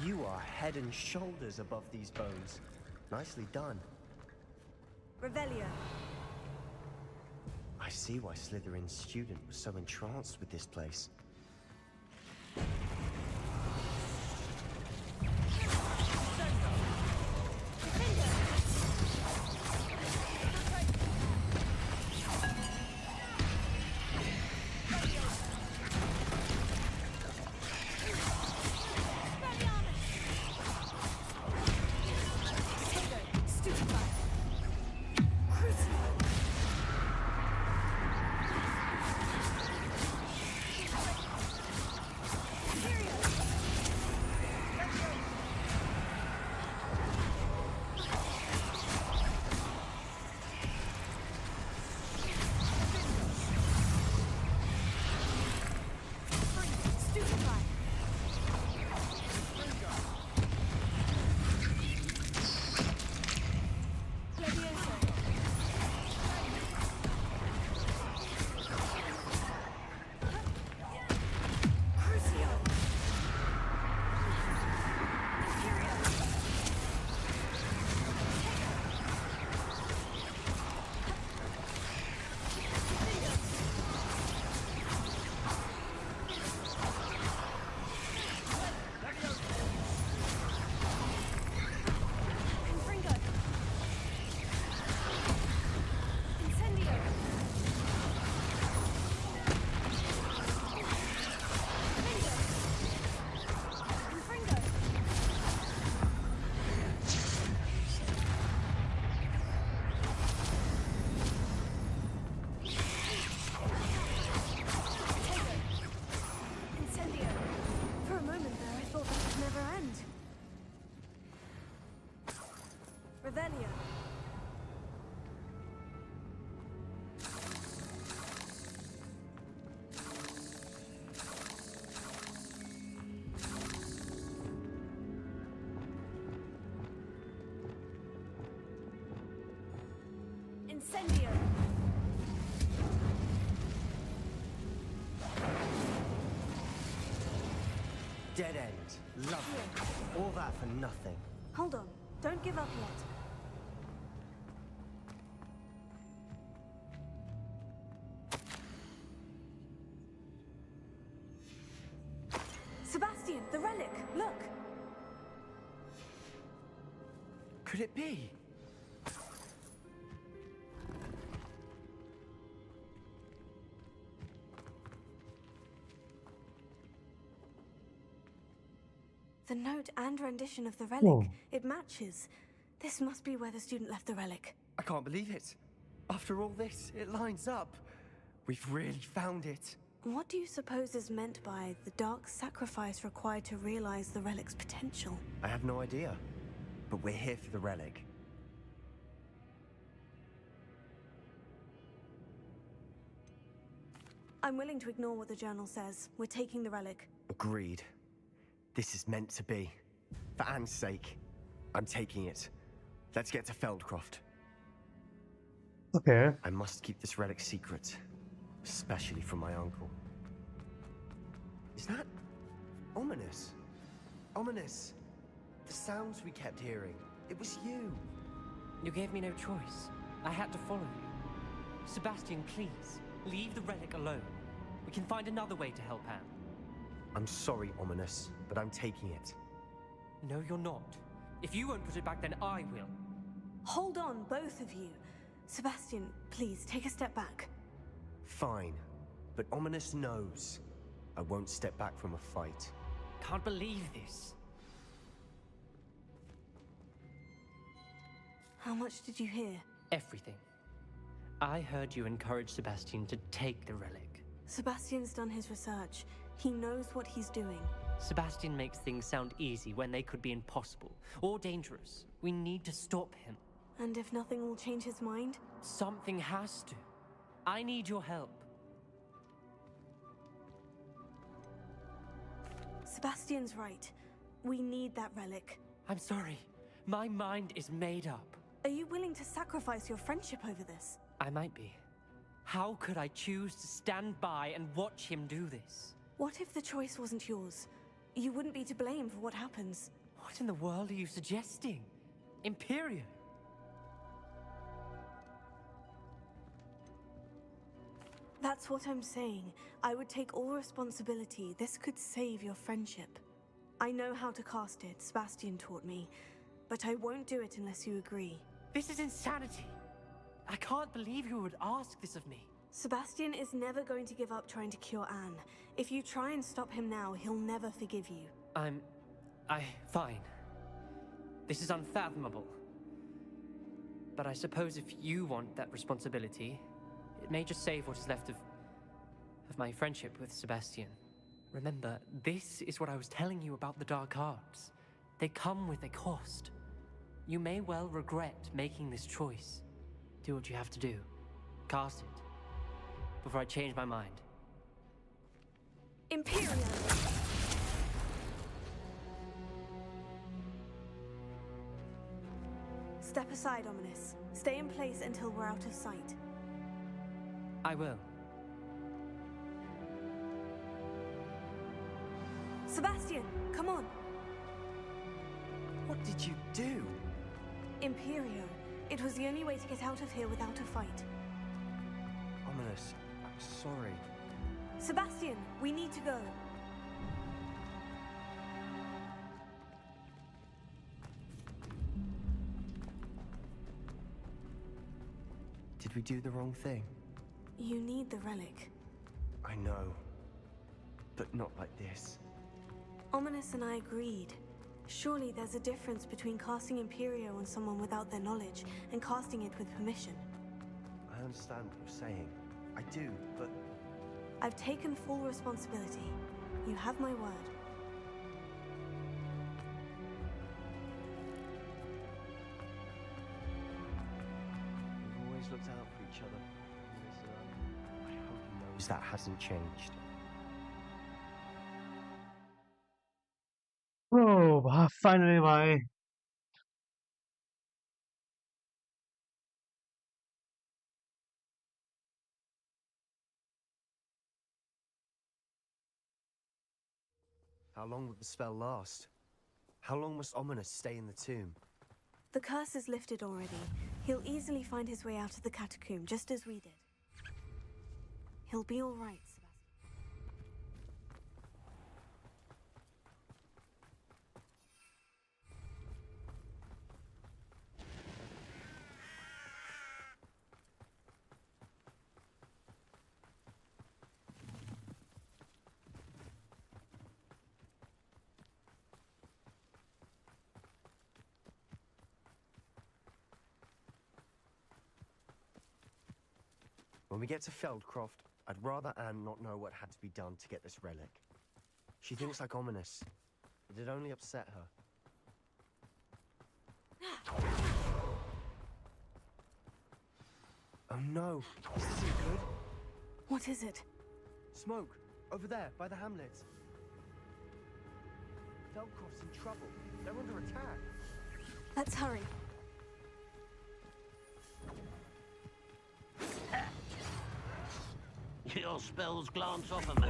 You are head and shoulders above these bones. Nicely done. Revelio. I see why Slytherin's student was so entranced with this place. Revelio. Incendio. Dead end. Lovely. All that for nothing. Hold on. Don't give up yet. Sebastian, the relic! Look! Could it be? The note and rendition of the relic. Whoa. It matches. This must be where the student left the relic. I can't believe it. After all this, it lines up. We've really found it. What do you suppose is meant by the dark sacrifice required to realize the relic's potential? I have no idea. But we're here for the relic. I'm willing to ignore what the journal says. We're taking the relic. Agreed. This is meant to be. For Anne's sake, I'm taking it. Let's get to Feldcroft. Okay. I must keep this relic secret, especially from my uncle. Is that ominous? Ominous. The sounds we kept hearing. It was you. You gave me no choice. I had to follow you. Sebastian, please, leave the relic alone. We can find another way to help Anne. I'm sorry, Ominous, but I'm taking it. No, you're not. If you won't put it back, then I will. Hold on, both of you. Sebastian, please, take a step back. Fine, but Ominous knows. I won't step back from a fight. Can't believe this. How much did you hear? Everything. I heard you encourage Sebastian to take the relic. Sebastian's done his research. He knows what he's doing. Sebastian makes things sound easy when they could be impossible or dangerous. We need to stop him. And if nothing will change his mind? Something has to. I need your help. Sebastian's right. We need that relic. I'm sorry. My mind is made up. Are you willing to sacrifice your friendship over this? I might be. How could I choose to stand by and watch him do this? What if the choice wasn't yours? You wouldn't be to blame for what happens. What in the world are you suggesting? Imperio? That's what I'm saying. I would take all responsibility. This could save your friendship. I know how to cast it, Sebastian taught me, but I won't do it unless you agree. This is insanity. I can't believe you would ask this of me. Sebastian is never going to give up trying to cure Anne. If you try and stop him now, he'll never forgive you. Fine. This is unfathomable. But I suppose if you want that responsibility, it may just save what is left of my friendship with Sebastian. Remember, this is what I was telling you about the dark arts. They come with a cost. You may well regret making this choice. Do what you have to do. Cast it. Before I change my mind. Imperium! Step aside, Ominous. Stay in place until we're out of sight. I will. Sebastian, come on! What did you do? Imperio. It was the only way to get out of here without a fight. Ominous, I'm sorry. Sebastian, we need to go. Did we do the wrong thing? You need the relic. I know. But not like this. Ominous and I agreed. Surely there's a difference between casting Imperio on someone without their knowledge and casting it with permission. I understand what you're saying. I do, but... I've taken full responsibility. You have my word. We've always looked out for each other. I hope he knows that hasn't changed. Oh, finally, bhai. How long will the spell last? How long must Ominous stay in the tomb? The curse is lifted already. He'll easily find his way out of the catacomb, just as we did. He'll be all right, Sebastian. When we get to Feldcroft, I'd rather Anne not know what had to be done to get this relic. She thinks like Ominous, but it only upset her. Oh no, this isn't good. What is it? Smoke, over there, by the hamlet. Feldcroft's in trouble. They're under attack. Let's hurry. Your spells glance off of me.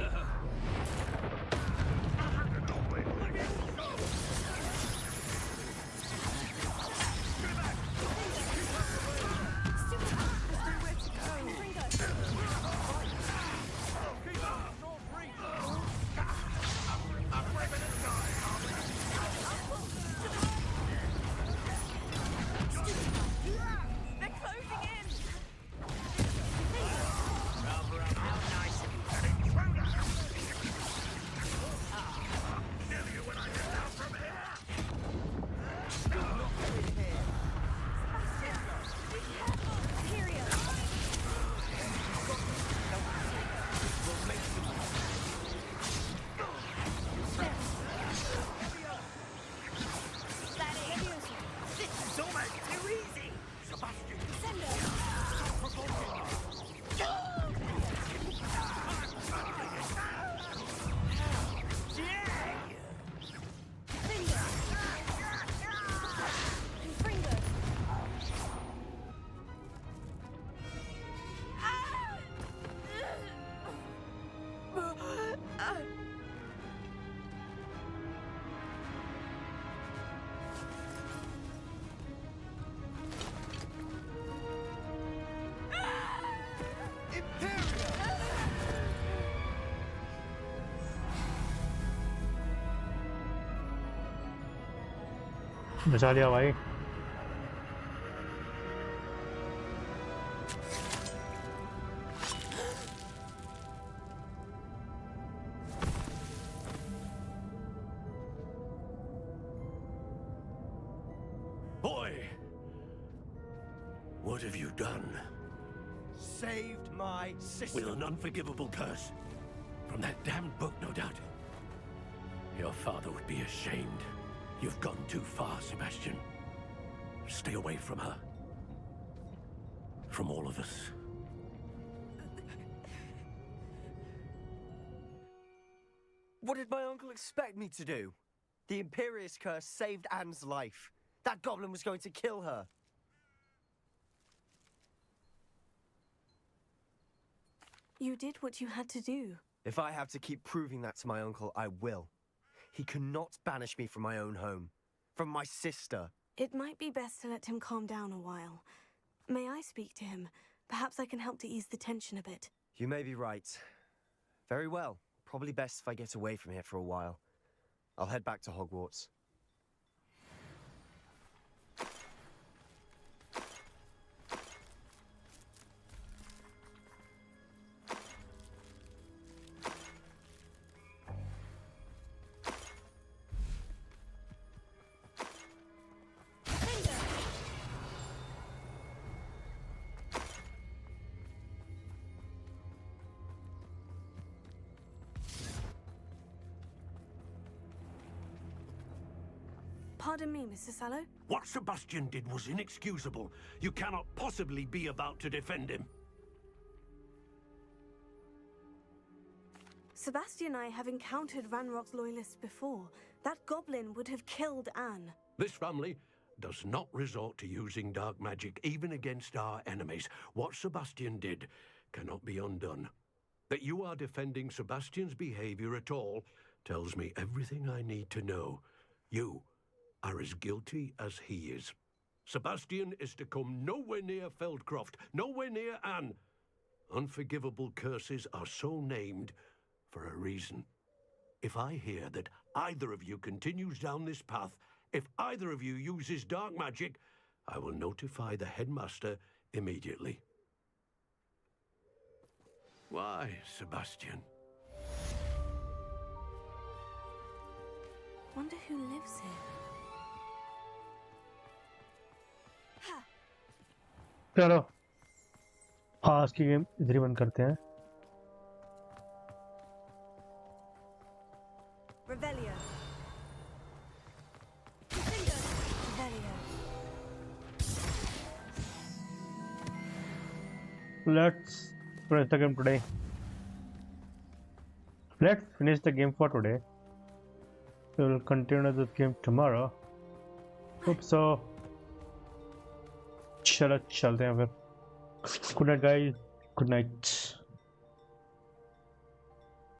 बचा लिया भाई। Boy! What have you done? Saved my sister. With an unforgivable curse. From that damned book, no doubt. Your father would be ashamed. You've gone too far, Sebastian. Stay away from her. From all of us. What did my uncle expect me to do? The Imperious curse saved Anne's life. That goblin was going to kill her. You did what you had to do. If I have to keep proving that to my uncle, I will. He cannot banish me from my own home. From my sister. It might be best to let him calm down a while. May I speak to him? Perhaps I can help to ease the tension a bit. You may be right. Very well. Probably best if I get away from here for a while. I'll head back to Hogwarts. Pardon me, Mr. Sallow. What Sebastian did was inexcusable. You cannot possibly be about to defend him. Sebastian and I have encountered Ranrock's loyalists before. That goblin would have killed Anne. This family does not resort to using dark magic even against our enemies. What Sebastian did cannot be undone. That you are defending Sebastian's behavior at all tells me everything I need to know. You are as guilty as he is. Sebastian is to come nowhere near Feldcroft, nowhere near Anne. Unforgivable curses are so named for a reason. If I hear that either of you continues down this path, if either of you uses dark magic, I will notify the headmaster immediately. Why, Sebastian? Wonder who lives here. चलो आज की game इधर ही बंद करते हैं। Revelio. Revelio. Let's finish the game today. Let's finish the game for today. We will continue this game tomorrow. Hope so. चलो चलते हैं फिर। Good night guys. Good night.